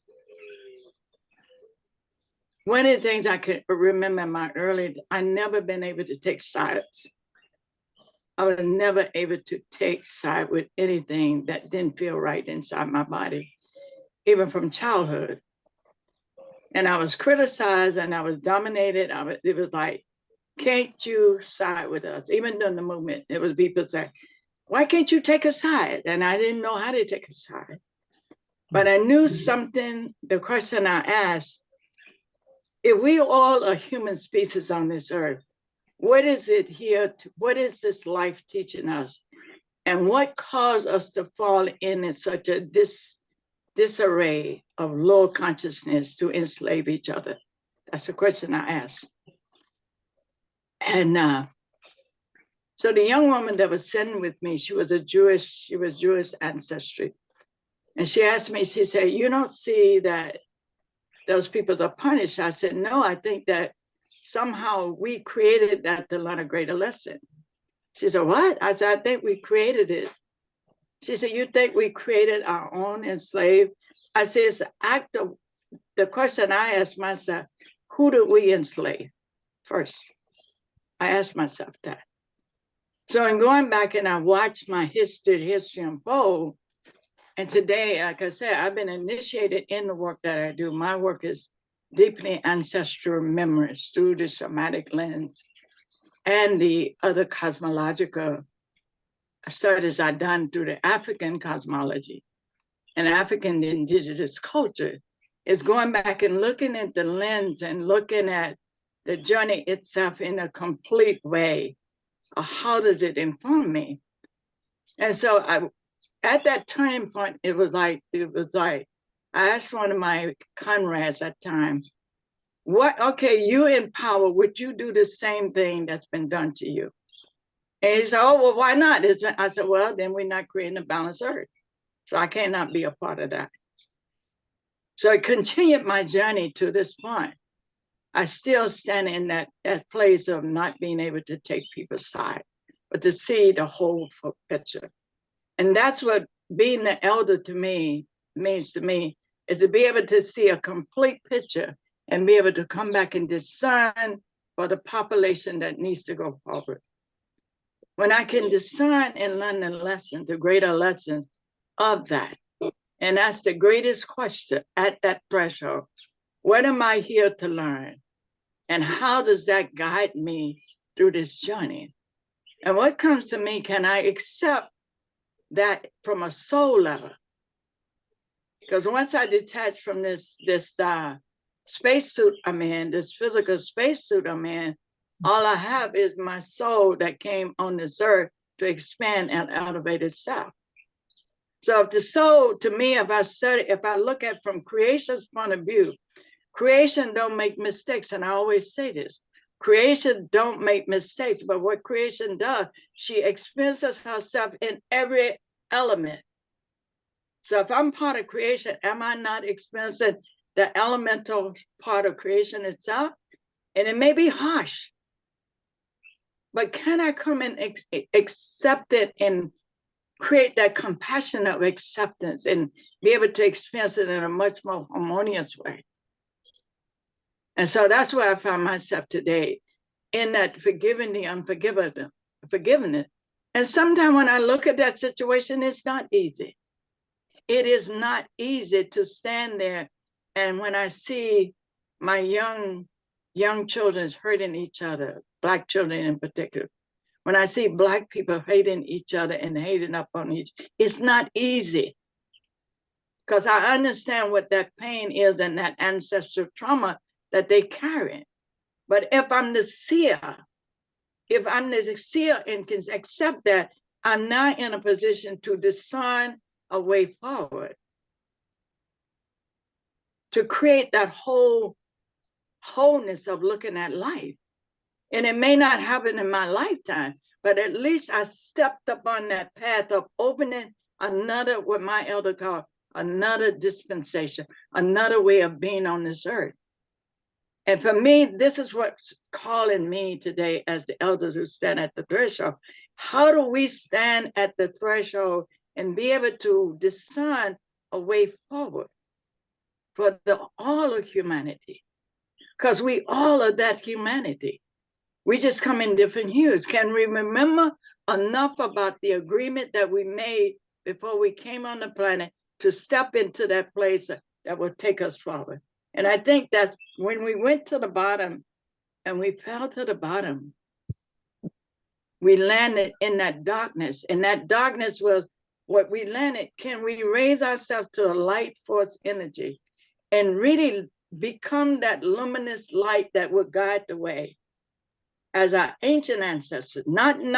One of the things I could remember in my early, I never been able to take sides. I was never able to take side with anything that didn't feel right inside my body, even from childhood. And I was criticized and I was dominated. It was like, can't you side with us? Even during the movement, it was people say, why can't you take a side? And I didn't know how to take a side. But I knew something, the question I asked, if we all are human species on this earth, what is it here? What is this life teaching us? And what caused us to fall in such a disarray of low consciousness to enslave each other? That's a question I asked. And so the young woman that was sitting with me, she was Jewish ancestry. And she asked me, she said, you don't see that those people are punished? I said, no, I think that somehow we created that to learn a greater lesson. She said, what? I said, I think we created it. She said, you think we created our own enslaved? I said, it's an act of, the question I asked myself, who did we enslave first? I asked myself that. So in going back and I watched my history unfold, and today, like I said, I've been initiated in the work that I do. My work is deeply ancestral memories through the shamanic lens and the other cosmological studies I've done through the African cosmology and African indigenous culture. Is going back and looking at the lens and looking at the journey itself in a complete way. How does it inform me? And so at that turning point, it was like, I asked one of my comrades at the time, okay, you in power, would you do the same thing that's been done to you? And he said, oh, well, why not? I said, well, then we're not creating a balanced earth. So I cannot be a part of that. So I continued my journey to this point. I still stand in that place of not being able to take people's side, but to see the whole picture. And that's what being the elder to me means to me, is to be able to see a complete picture and be able to come back and discern for the population that needs to go forward. When I can discern and learn the lessons, the greater lessons of that, and that's the greatest question at that threshold. What am I here to learn? And how does that guide me through this journey? And what comes to me, can I accept that from a soul level? Because once I detach from this spacesuit I'm in, this physical spacesuit I'm in, all I have is my soul that came on this earth to expand and elevate itself. So if the soul, to me, if I look at from creation's point of view, creation don't make mistakes. And I always say this, creation don't make mistakes, but what creation does, she experiences herself in every element. So if I'm part of creation, am I not experiencing the elemental part of creation itself? And it may be harsh, but can I come and accept it and create that compassion of acceptance and be able to experience it in a much more harmonious way? And so that's where I found myself today, in that forgiving the unforgivable, forgiving it. And sometimes when I look at that situation, it's not easy. It is not easy to stand there. And when I see my young children hurting each other, Black children in particular, when I see Black people hating each other and hating up on each, it's not easy. Because I understand what that pain is and that ancestral trauma that they carry. But if I'm the seer, and can accept that, I'm not in a position to discern a way forward, to create that wholeness of looking at life. And it may not happen in my lifetime, but at least I stepped up on that path of opening another, what my elder called another dispensation, another way of being on this earth. And for me, this is what's calling me today as the elders who stand at the threshold. How do we stand at the threshold and be able to discern a way forward for all of humanity? Because we all are that humanity. We just come in different hues. Can we remember enough about the agreement that we made before we came on the planet to step into that place that will take us forward? And I think that's when we went to the bottom and we fell to the bottom, we landed in that darkness. And that darkness was what we landed. Can we raise ourselves to a light force energy and really become that luminous light that will guide the way? As our ancient ancestors, not in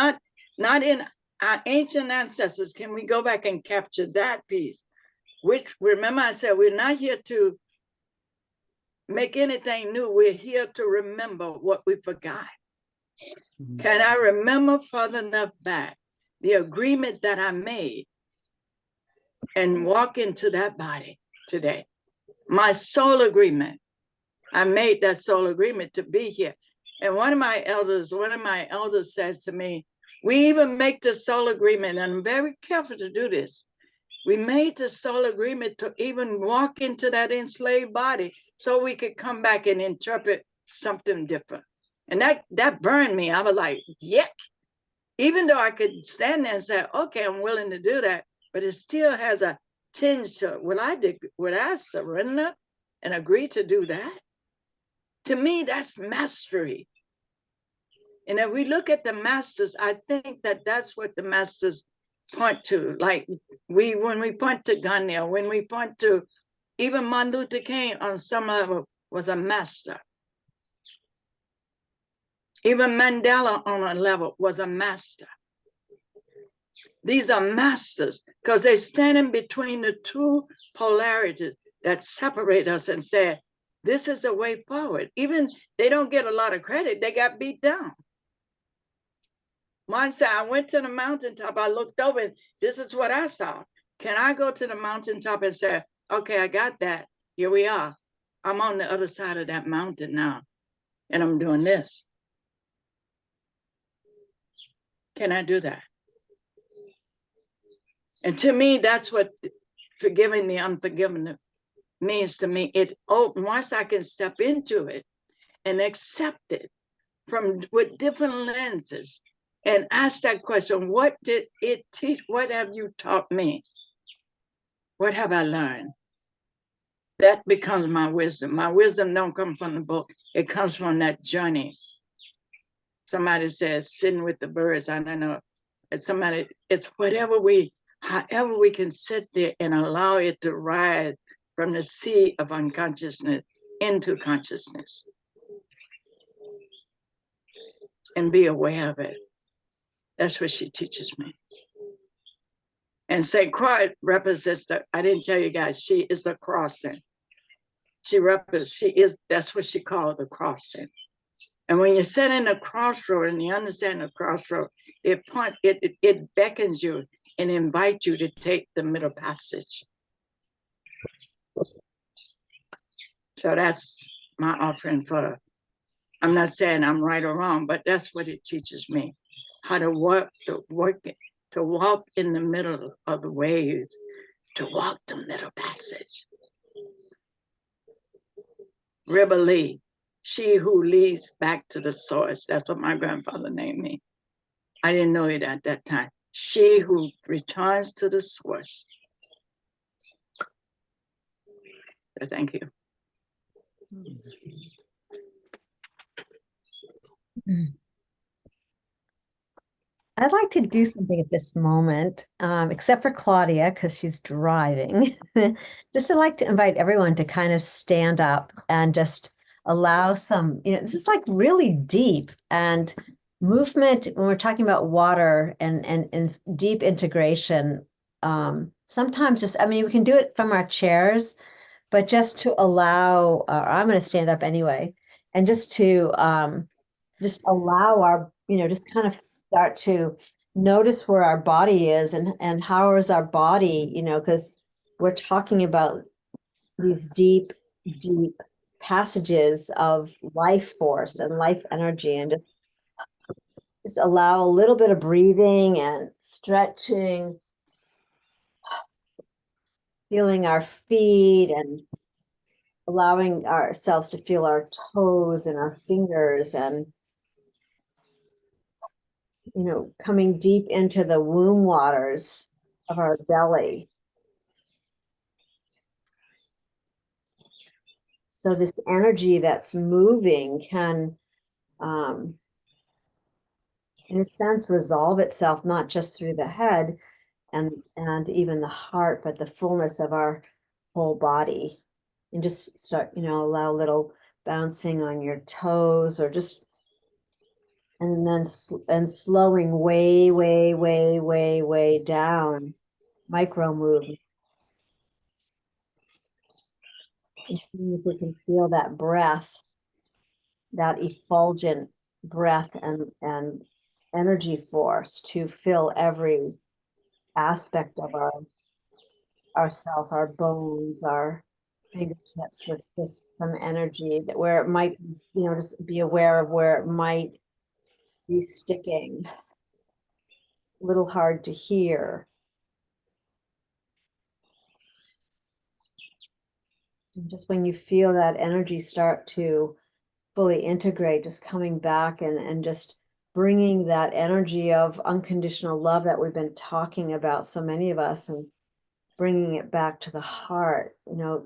our ancient ancestors, can we go back and capture that piece? Which, remember I said, we're not here to make anything new. We're here to remember what we forgot. Can I remember further enough back the agreement that I made and walk into that body today? My soul agreement. I made that soul agreement to be here. And one of my elders says to me, we even make the soul agreement, and I'm very careful to do this. We made the soul agreement to even walk into that enslaved body so we could come back and interpret something different. And that burned me. I was like, yuck. Even though I could stand there and say, okay, I'm willing to do that, but it still has a tinge to it. Would I surrender and agree to do that? To me, that's mastery. And if we look at the masters, I think that that's what the masters point to. Like when we point to Gandhi, or when we point to even Martin Luther King on some level was a master. Even Mandela on a level was a master. These are masters because they're standing between the two polarities that separate us and say, this is the way forward. Even they don't get a lot of credit. They got beat down. Mine said, I went to the mountaintop. I looked over and this is what I saw. Can I go to the mountaintop and say, okay, I got that. Here we are. I'm on the other side of that mountain now. And I'm doing this. Can I do that? And to me, that's what forgiving the unforgiven means to me. Once I can step into it and accept it with different lenses and ask that question, what did it teach? What have you taught me? What have I learned? That becomes my wisdom. My wisdom don't come from the book. It comes from that journey. Somebody says, sitting with the birds. I don't know. It's however we can sit there and allow it to rise from the sea of unconsciousness into consciousness and be aware of it. That's what she teaches me. And St. Croix represents I didn't tell you guys, she is the crossing. That's what she called the crossing. And when you sit in a crossroad and you understand the crossroad, it beckons you and invites you to take the middle passage. So that's my offering I'm not saying I'm right or wrong, but that's what it teaches me. How to walk in the middle of the waves, to walk the middle passage. River Lee, she who leads back to the source. That's what my grandfather named me. I didn't know it at that time. She who returns to the source. So thank you. I'd like to do something at this moment, except for Claudia, because she's driving. Just I'd like to invite everyone to kind of stand up and just allow some, this is like really deep and movement when we're talking about water and deep integration. Sometimes we can do it from our chairs, but just to allow, I'm going to stand up anyway, and just to just allow our, just kind of start to notice where our body is and how is our body, because we're talking about these deep passages of life force and life energy, and just allow a little bit of breathing and stretching, feeling our feet and allowing ourselves to feel our toes and our fingers, and coming deep into the womb waters of our belly. So this energy that's moving can, in a sense, resolve itself not just through the head and even the heart, but the fullness of our whole body. And just start, allow a little bouncing on your toes, or just, and then slowing way, way, way, way, way down, micro movement. If we can feel that breath, that effulgent breath and energy force to fill every aspect of ourself, our bones, our fingertips, with just some energy, that where it might, just be aware of where it might be sticking, a little hard to hear. And just when you feel that energy start to fully integrate, just coming back and just bringing that energy of unconditional love that we've been talking about, so many of us, and bringing it back to the heart,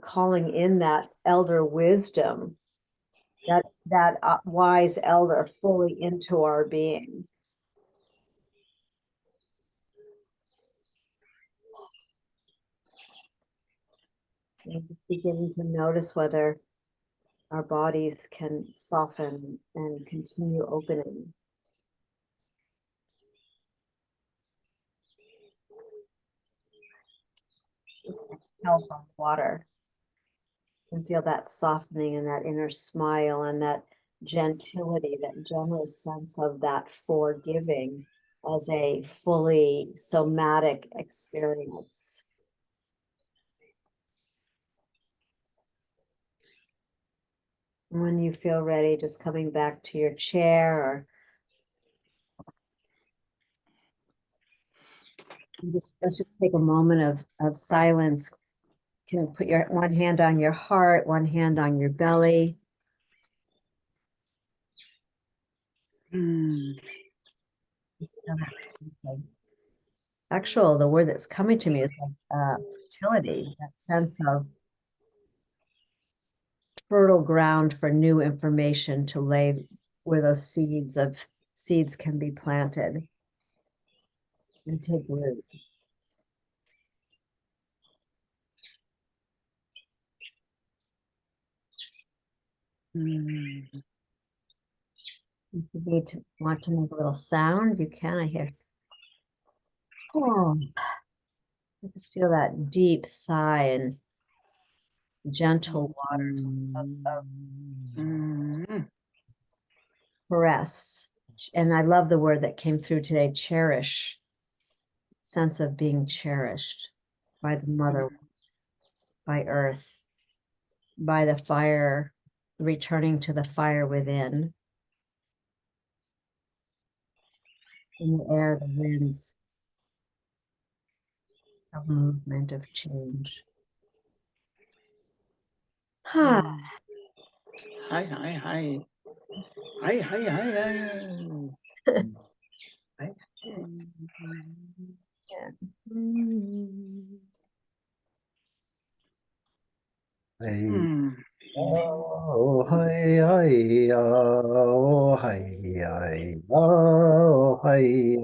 calling in that elder wisdom, that wise elder fully into our being. And just beginning to notice whether our bodies can soften and continue opening. Just help on water, and feel that softening and that inner smile and that gentility, that generous sense of that forgiving as a fully somatic experience. When you feel ready, just coming back to your chair, or let's just take a moment of silence. You can put your one hand on your heart, one hand on your belly. Actual, the word that's coming to me is fertility, that sense of fertile ground for new information to lay, where those seeds can be planted and take root. If you want to make a little sound, you can. I hear. Oh, I just feel that deep sigh and gentle waters of caress. And I love the word that came through today, cherish. Sense of being cherished by the mother, by earth, by the fire, returning to the fire within. In the air, the winds of movement, of change. Hi, hi, hi. Hi, hi, hi, hi. Hi. Oh, hi, hi, oh, hi, hi, oh, hi,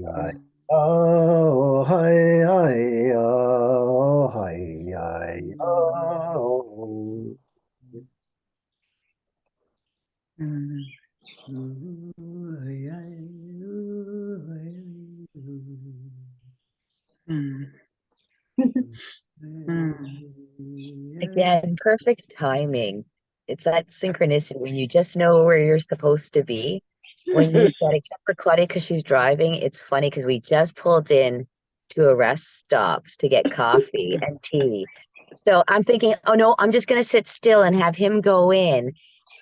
hi, oh, hi, hi, oh, hi, hi, oh. Again, perfect timing. It's that synchronicity when you just know where you're supposed to be. When you said, except for Claudia, because she's driving, it's funny because we just pulled in to a rest stop to get coffee and tea. So I'm thinking, oh no, I'm just going to sit still and have him go in.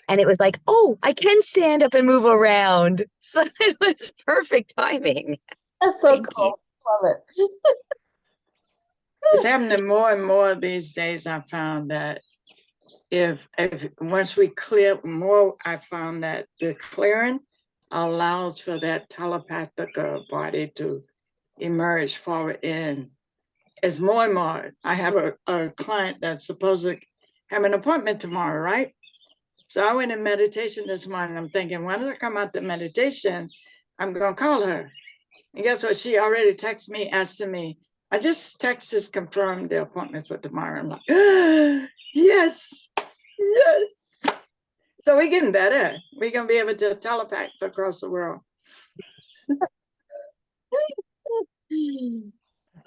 And it was like, oh, I can stand up and move around. So it was perfect timing. That's so Thank you. cool. Love it. It's happening more and more these days. I found that if once we clear more, I found that the clearing allows for that telepathic body to emerge forward in. As more and more, I have a client that's supposed to have an appointment tomorrow, right? So I went in meditation this morning. I'm thinking, when I come out the meditation, I'm going to call her. And guess what? She already texted me, asking me. I just texted, confirmed the appointment for tomorrow. I'm like, yes, yes. So we're getting better. We're going to be able to telepath across the world.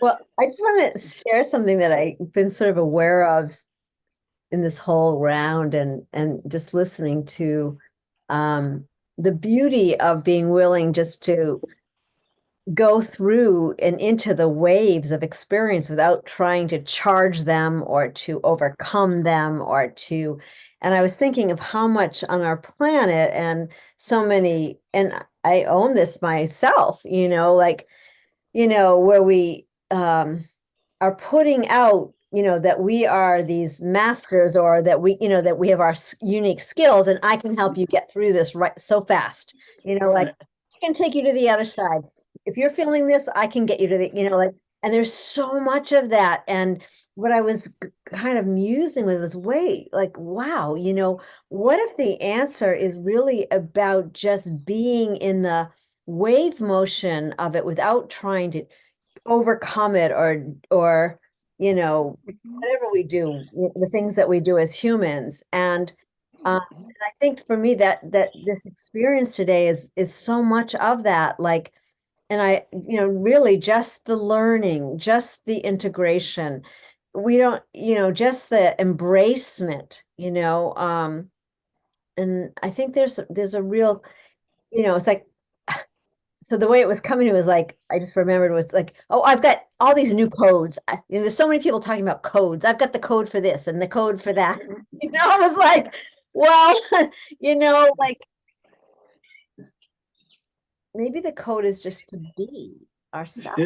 Well, I just want to share something that I've been sort of aware of in this whole round and just listening to the beauty of being willing just to go through and into the waves of experience without trying to charge them or to overcome them or to, and I was thinking of how much on our planet and so many, and I own this myself, like, where we are putting out, that we are these masters or that that we have our unique skills and I can help you get through this right so fast, like I can take you to the other side. If you're feeling this, I can get you to the, like, and there's so much of that. And what I was kind of musing with was, wait, like, wow, what if the answer is really about just being in the wave motion of it without trying to overcome it or whatever we do, the things that we do as humans. And I think for me that this experience today is so much of that, like, and I, really just the learning, just the integration. We don't, just the embracement, and I think there's a real, it's like, so the way it was coming to was like, I just remembered was like, oh, I've got all these new codes. There's so many people talking about codes. I've got the code for this and the code for that. I was like, well, like maybe the code is just to be ourselves.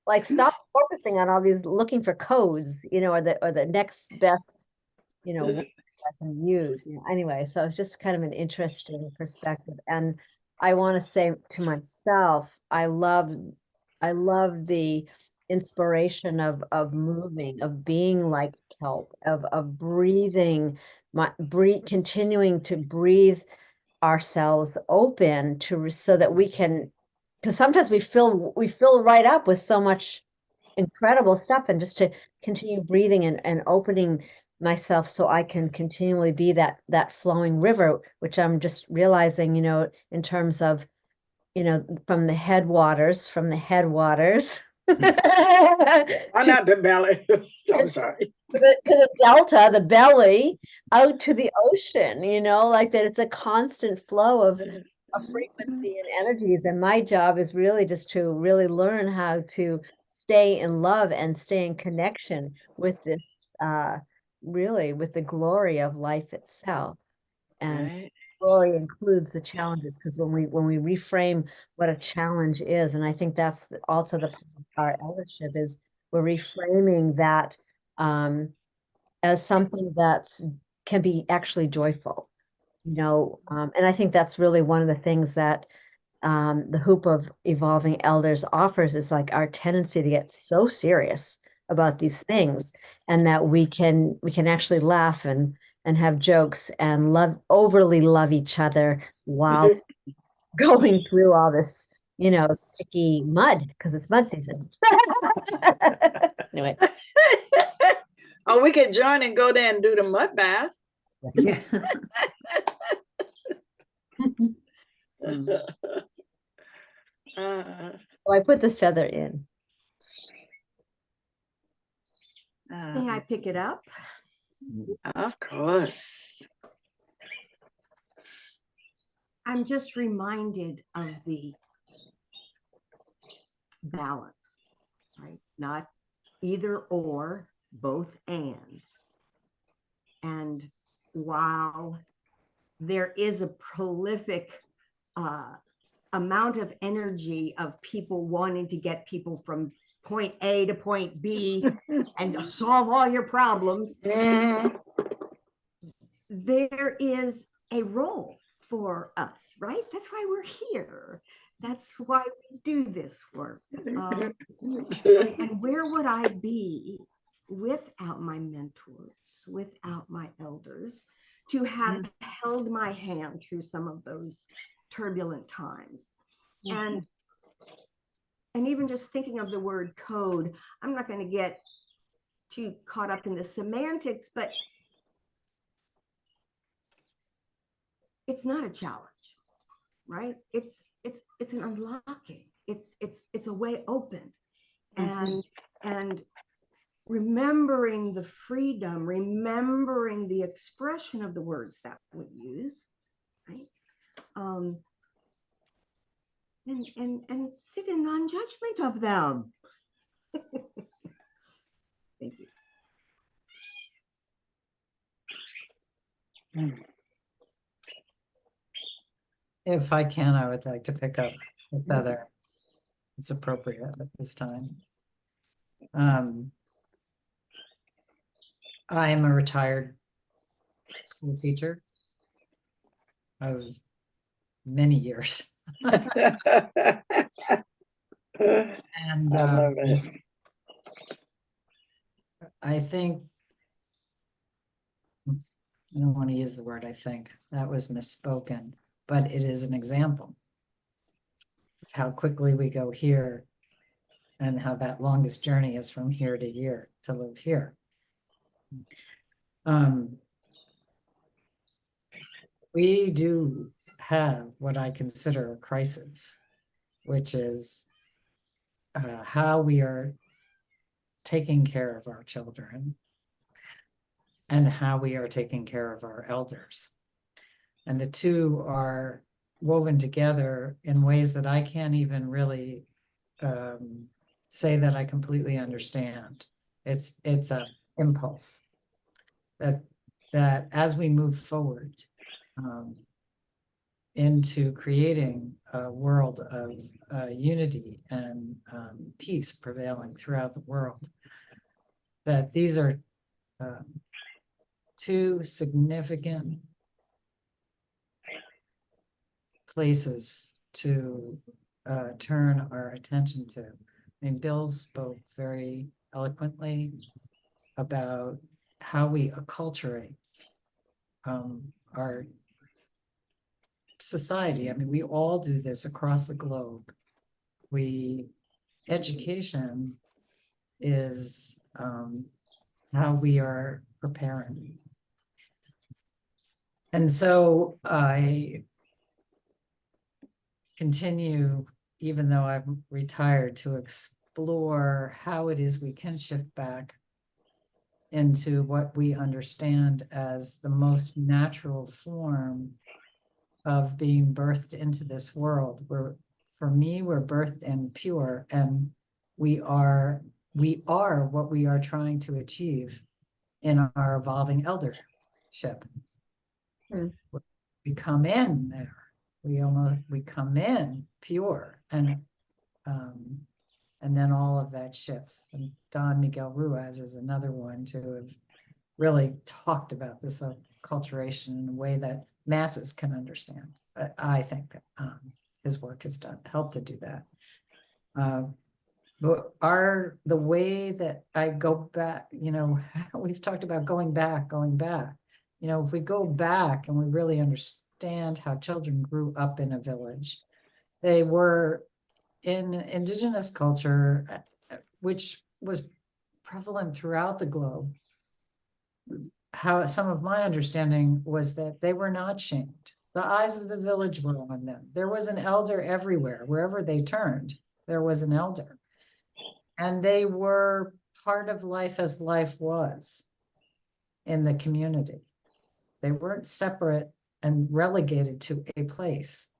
Like stop focusing on all these looking for codes, or the next best, word I can use. Anyway, so it's just kind of an interesting perspective. And I want to say to myself, I love the inspiration of moving, of being like kelp, of breathing, continuing to breathe ourselves open so that we can, because sometimes we fill right up with so much incredible stuff, and just to continue breathing and opening myself so I can continually be that flowing river, which I'm just realizing, in terms of, from the headwaters, I'm not the belly. I'm sorry. to the delta, the belly, out to the ocean, like that it's a constant flow of frequency and energies. And my job is really just to really learn how to stay in love and stay in connection with this, really with the glory of life itself. And Right. glory includes the challenges, because when we reframe what a challenge is, and I think that's also the part of our eldership, is we're reframing that as something that's can be actually joyful, and I think that's really one of the things that the Hoop of Evolving Elders offers, is like our tendency to get so serious about these things, and that we can actually laugh and have jokes and overly love each other while going through all this, sticky mud, because it's mud season. Anyway. Oh, we could join and go there and do the mud bath. Yeah. So I put this feather in. May I pick it up? Of course. I'm just reminded of the balance, right? Not either or, both and. And while there is a prolific amount of energy of people wanting to get people from point A to point B and solve all your problems, there is a role for us, right? That's why we're here. That's why we do this work. And where would I be without my mentors, without my elders, to have held my hand through some of those turbulent times? And even just thinking of the word code, I'm not going to get too caught up in the semantics, but it's not a challenge, right? It's an unlocking. It's a way open, and remembering the freedom, remembering the expression of the words that we use, right? And sit in non-judgment of them. Thank you. If I can, I would like to pick up the feather. It's appropriate at this time. I am a retired school teacher of many years. And I love it. I think, I don't want to use the word I think, that was misspoken, but it is an example of how quickly we go here and how that longest journey is from here to here to live here. We do have what I consider a crisis, which is how we are taking care of our children and how we are taking care of our elders. And the two are woven together in ways that I can't even really say that I completely understand. It's a impulse that as we move forward into creating a world of unity and peace prevailing throughout the world, that these are two significant places to turn our attention to. I mean, Bill spoke very eloquently about how we acculturate our society. I mean, we all do this across the globe. Education is how we are preparing. And so I continue, even though I'm retired, to explore how it is we can shift back into what we understand as the most natural form of being birthed into this world. For me, we're birthed in pure, and we are what we are trying to achieve in our evolving eldership. We come in there. We come in pure, and then all of that shifts. And Don Miguel Ruiz is another one to have really talked about this acculturation in a way that masses can understand. I think that his work has helped to do that. But the way that I go back, we've talked about going back. If we go back and we really understand how children grew up in a village, they were in indigenous culture, which was prevalent throughout the globe. How some of my understanding was that they were not shamed. The eyes of the village were on them. There was an elder everywhere. Wherever they turned, there was an elder. And they were part of life as life was in the community. They weren't separate and relegated to a place.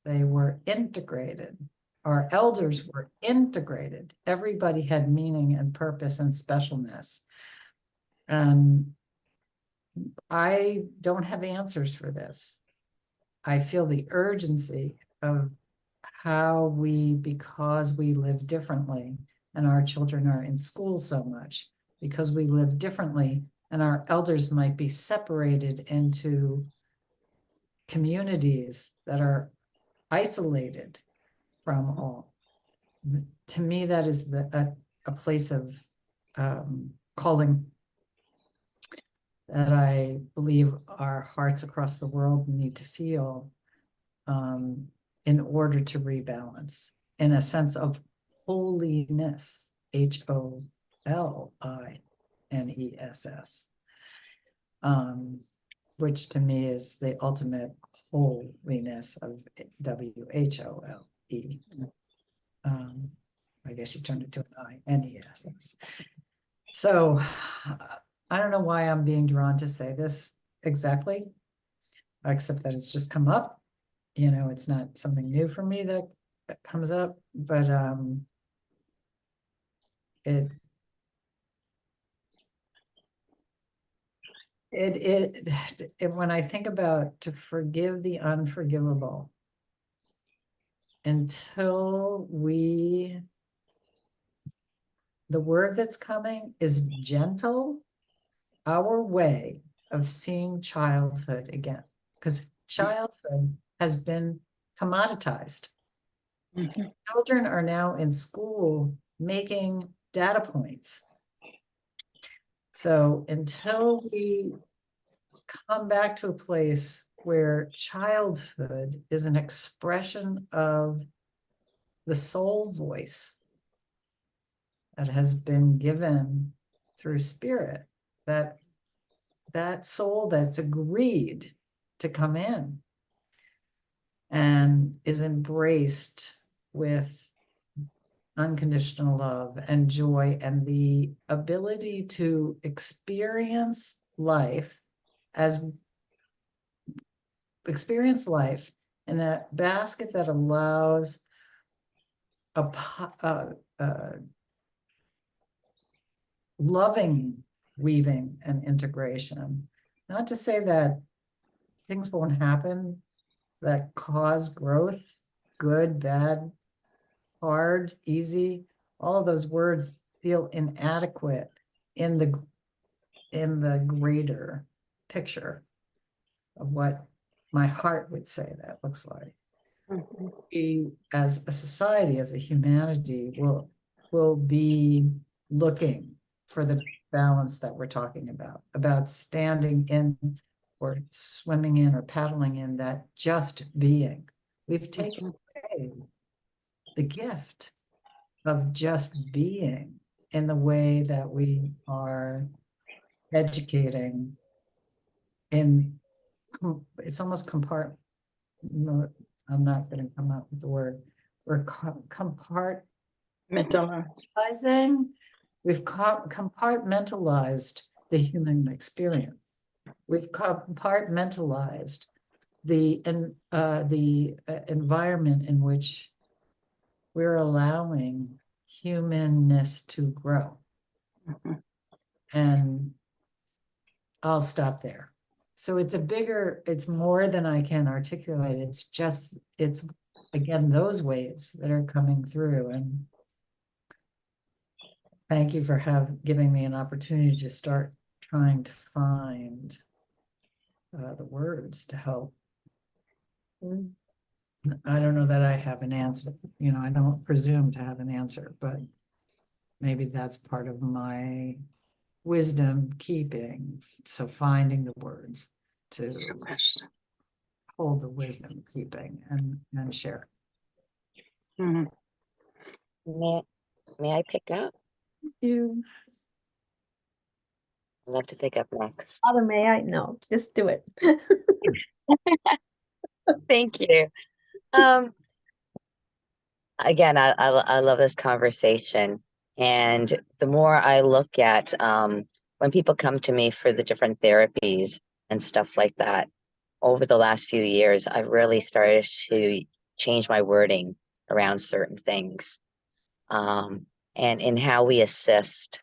They were integrated our elders were integrated. Everybody had meaning and purpose and specialness. And I don't have answers for this. I feel the urgency of how we, because we live differently, and our children are in school so much, because we live differently, and our elders might be separated into communities that are isolated from all. To me, that is a place of calling that I believe our hearts across the world need to feel in order to rebalance in a sense of holiness, HOLINESS, which to me is the ultimate holiness of WHOLE. I guess you turned it to an INESS. So I don't know why I'm being drawn to say this exactly, except that it's just come up. You know, it's not something new for me that comes up, but when I think about to forgive the unforgivable, until the word that's coming is gentle, our way of seeing childhood again, because childhood has been commoditized. Children are now in school making data points. So until we come back to a place where childhood is an expression of the soul voice that has been given through spirit, that soul that's agreed to come in and is embraced with unconditional love and joy and the ability to experience life in a basket that allows a loving weaving and integration. Not to say that things won't happen that cause growth, good, bad, hard, easy. All of those words feel inadequate in the greater picture of what my heart would say that looks like. We, as a society, as a humanity, will be looking for the balance that we're talking about standing in or swimming in or paddling in that just being. We've taken away the gift of just being in the way that we are educating it's almost I'm not going to come up with the word. We're compartmentalizing. We've compartmentalized the human experience. We've compartmentalized the environment in which we're allowing humanness to grow. And I'll stop there. So it's more than I can articulate. It's again, those waves that are coming through. And thank you for giving me an opportunity to start trying to find the words to help. I don't know that I have an answer. You know, I don't presume to have an answer, but maybe that's part of my wisdom keeping. So finding the words to hold the wisdom keeping and share. May I pick up? You. I'd love to pick up next. Father, may I? No, just do it. Thank you. Again, I love this conversation. And the more I look at when people come to me for the different therapies and stuff like that, over the last few years, I've really started to change my wording around certain things. And in how we assist.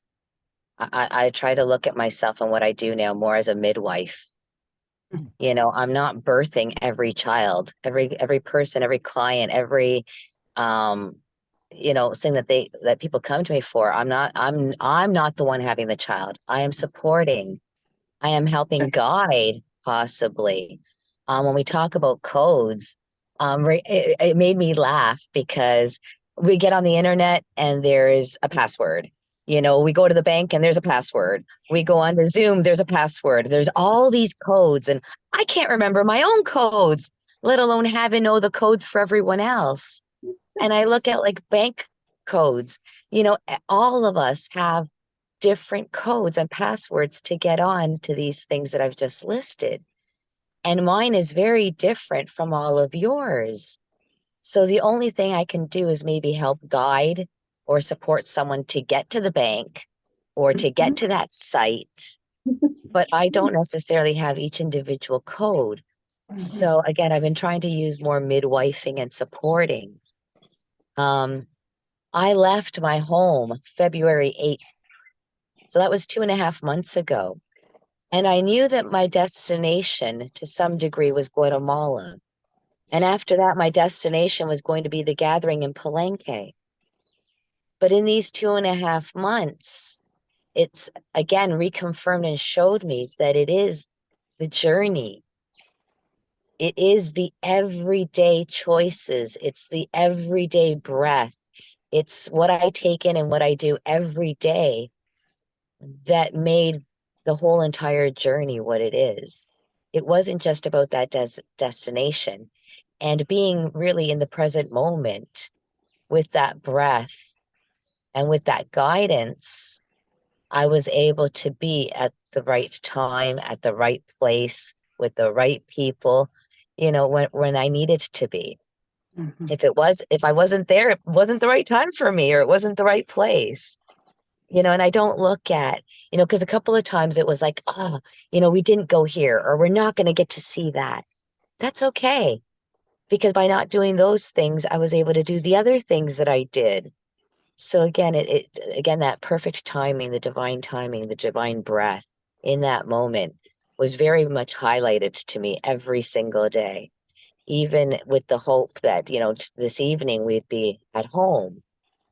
I try to look at myself and what I do now more as a midwife. You know, I'm not birthing every child, every person, every client, every you know, thing that people come to me for. I'm not the one having the child. I am supporting. I am helping guide, possibly. When we talk about codes, it made me laugh because we get on the internet and there's a password. You know, we go to the bank and there's a password. We go on to Zoom, there's a password. There's all these codes, and I can't remember my own codes, let alone having know the codes for everyone else. And I look at like bank codes, you know, all of us have different codes and passwords to get on to these things that I've just listed. And mine is very different from all of yours. So the only thing I can do is maybe help guide or support someone to get to the bank or to get to that site. But I don't necessarily have each individual code. So again, I've been trying to use more midwifing and supporting. I left my home February 8th. So that was 2.5 months ago. And I knew that my destination to some degree was Guatemala. And after that, my destination was going to be the gathering in Palenque. But in these 2.5 months, it's again reconfirmed and showed me that it is the journey. It is the everyday choices. It's the everyday breath. It's what I take in and what I do every day that made the whole entire journey what it is. It wasn't just about that destination. And being really in the present moment with that breath and with that guidance, I was able to be at the right time, at the right place, with the right people, you know, when I needed to be. If I wasn't there, it wasn't the right time for me, or it wasn't the right place. You know, and I don't look at, you know, because a couple of times it was like, oh, you know, we didn't go here, or we're not going to get to see that. That's okay. Because by not doing those things, I was able to do the other things that I did. So again, again, that perfect timing, the divine breath in that moment was very much highlighted to me every single day. Even with the hope that, you know, this evening we'd be at home.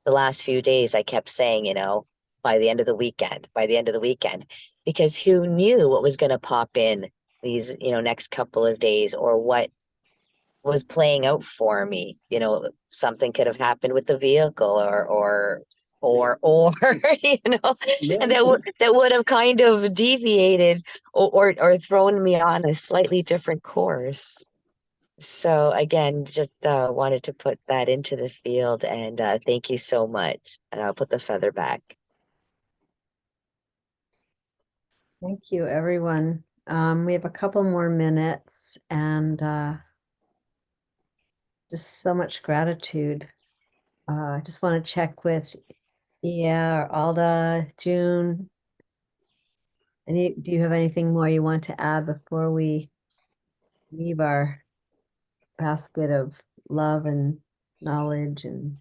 The last few days I kept saying, you know, by the end of the weekend, because who knew what was going to pop in these, you know, next couple of days, or what was playing out for me. You know, something could have happened with the vehicle, or you know, and that would have kind of deviated or thrown me on a slightly different course. So again, just wanted to put that into the field, and thank you so much. And I'll put the feather back. Thank you, everyone. We have a couple more minutes, and just so much gratitude. I just want to check with or Alda, June. Do you have anything more you want to add before we leave our basket of love and knowledge? And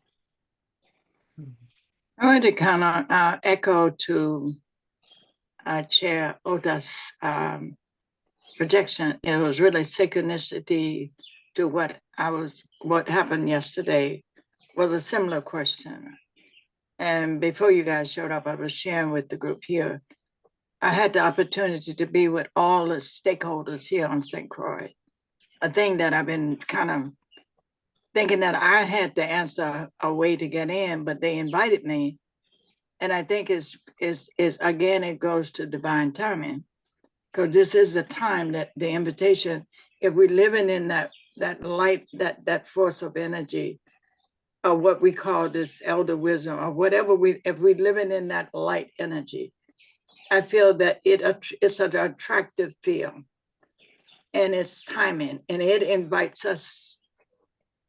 I want to kind of echo to Chair Oda's projection. It was really synchronicity to what happened yesterday was a similar question. And before you guys showed up, I was sharing with the group here. I had the opportunity to be with all the stakeholders here on St. Croix, a thing that I've been kind of thinking that I had to answer a way to get in, but they invited me. And I think is again, it goes to divine timing, because this is the time that the invitation, if we're living in that light, that force of energy, or what we call this elder wisdom, or whatever if we're living in that light energy, I feel that it's an attractive feel, and it's timing, and it invites us.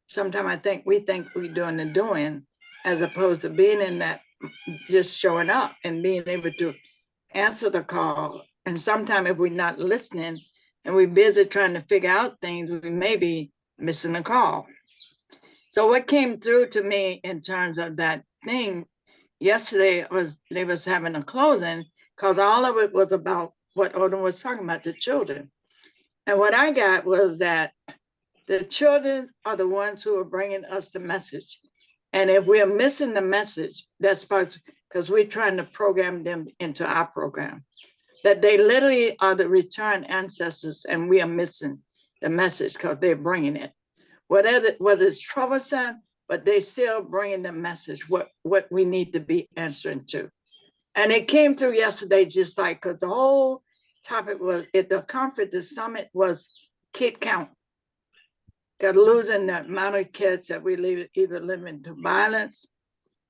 Sometimes I think we think we're doing the doing, as opposed to being in that, just showing up and being able to answer the call. And sometimes if we're not listening and we're busy trying to figure out things, we may be missing the call. So what came through to me in terms of that thing yesterday was they was having a closing because all of it was about what Odin was talking about, the children. And what I got was that the children are the ones who are bringing us the message. And if we're missing the message, that's because we're trying to program them into our program, that they literally are the return ancestors and we are missing the message because they're bringing it. Whether it's troublesome, but they still bringing the message, what we need to be answering to. And it came through yesterday, just like, because the whole topic was, at the conference, the summit was kid count. They're losing the amount of kids that we either live into violence,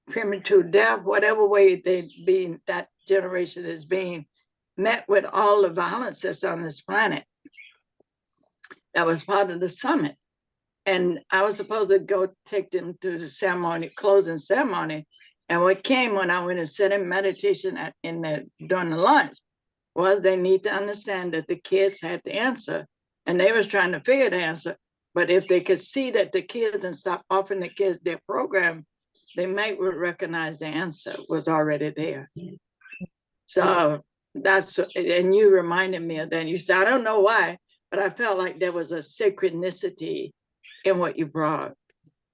premature death, whatever way they be, that generation is being met with all the violence that's on this planet. That was part of the summit. And I was supposed to go take them to the ceremony, closing ceremony. And what came when I went and sat in meditation during the lunch was they need to understand that the kids had the answer and they was trying to figure the answer. But if they could see that the kids and stop offering the kids their program, they might recognize the answer was already there. So that's, and you reminded me of that. You said, I don't know why, but I felt like there was a synchronicity in what you brought,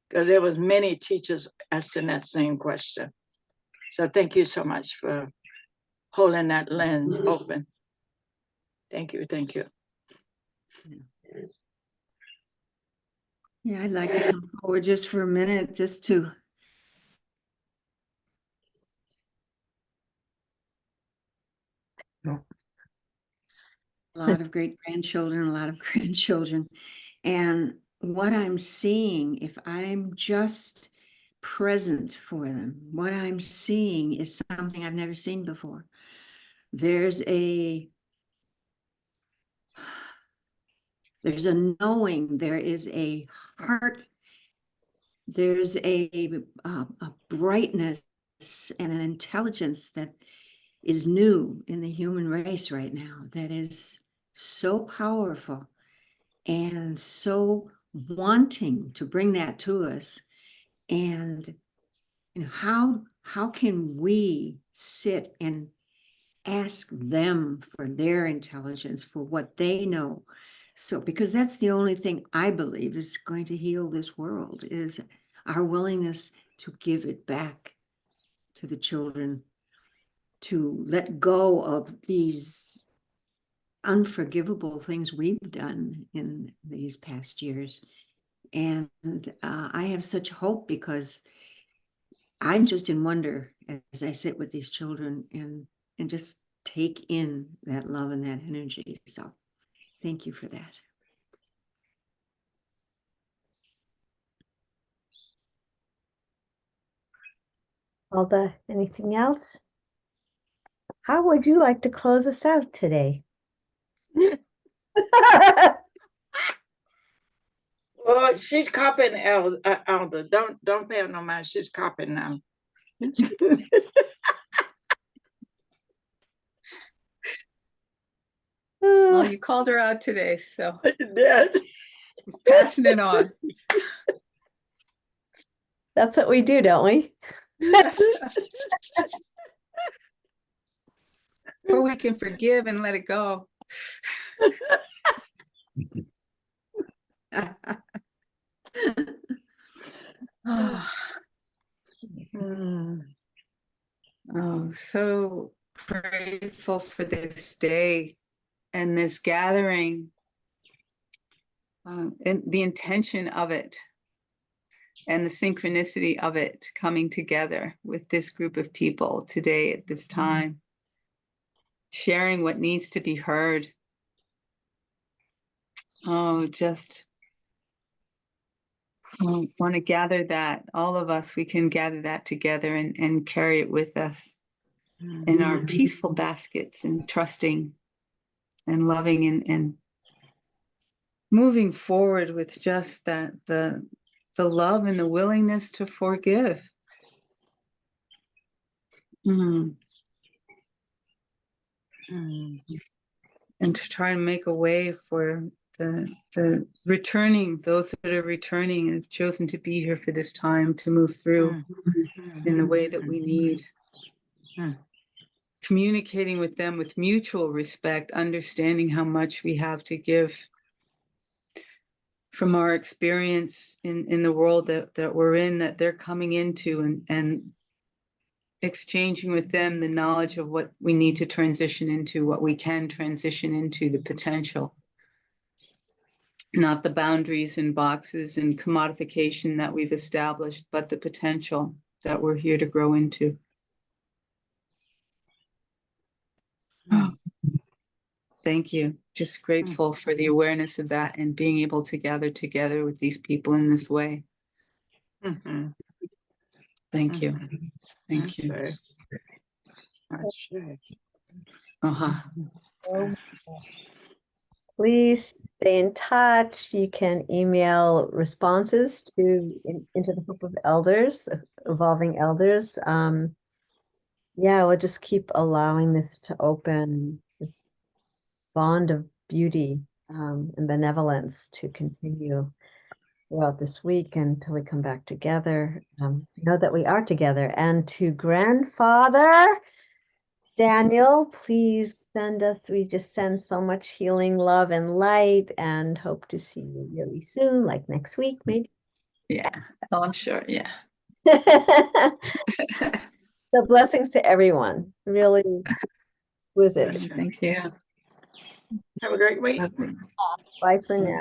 because there was many teachers asking that same question. So thank you so much for holding that lens open. Thank you, thank you. Yeah, I'd like to come forward just for a minute, just to a lot of great grandchildren, a lot of grandchildren. And what I'm seeing, if I'm just present for them, what I'm seeing is something I've never seen before. There's a knowing, there is a heart, there's a brightness and an intelligence that is new in the human race right now, that is so powerful and so wanting to bring that to us. And you know, how can we sit and ask them for their intelligence, for what they know? So, because that's the only thing I believe is going to heal this world, is our willingness to give it back to the children, to let go of these unforgivable things we've done in these past years. And I have such hope, because I'm just in wonder as I sit with these children and just take in that love and that energy. So thank you for that. Alda, anything else? How would you like to close us out today? Well, she's copying Elder. Don't pay her no mind. She's copying now. Well, you called her out today, so Yes. she's passing it on. That's what we do, don't we? Or we can forgive and let it go. Oh, so grateful for this day and this gathering, and the intention of it and the synchronicity of it coming together with this group of people today at this time, sharing what needs to be heard. Oh, just want to gather that. All of us, we can gather that together and carry it with us in our peaceful baskets, and trusting and loving and moving forward with just that, the love and the willingness to forgive. And to try and make a way for the returning, those that are returning have chosen to be here for this time to move through in the way that we need. Communicating with them with mutual respect, understanding how much we have to give from our experience in the world that we're in, that they're coming into, and exchanging with them the knowledge of what we need to transition into, what we can transition into, the potential. Not the boundaries and boxes and commodification that we've established, but the potential that we're here to grow into. Oh, thank you. Just grateful for the awareness of that and being able to gather together with these people in this way. Thank you. Thank you. Please stay in touch. You can email responses to into the Hope of Elders, the Evolving Elders. Yeah, we'll just keep allowing this to open, this bond of beauty and benevolence to continue throughout this week until we come back together. Know that we are together. And to Grandfather Daniel, please send us, we just send so much healing, love, and light, and hope to see you really soon, like next week, maybe. Yeah, oh, I'm sure. Yeah. So blessings to everyone. Really exquisite. Thank you. Have a great week. Bye for now.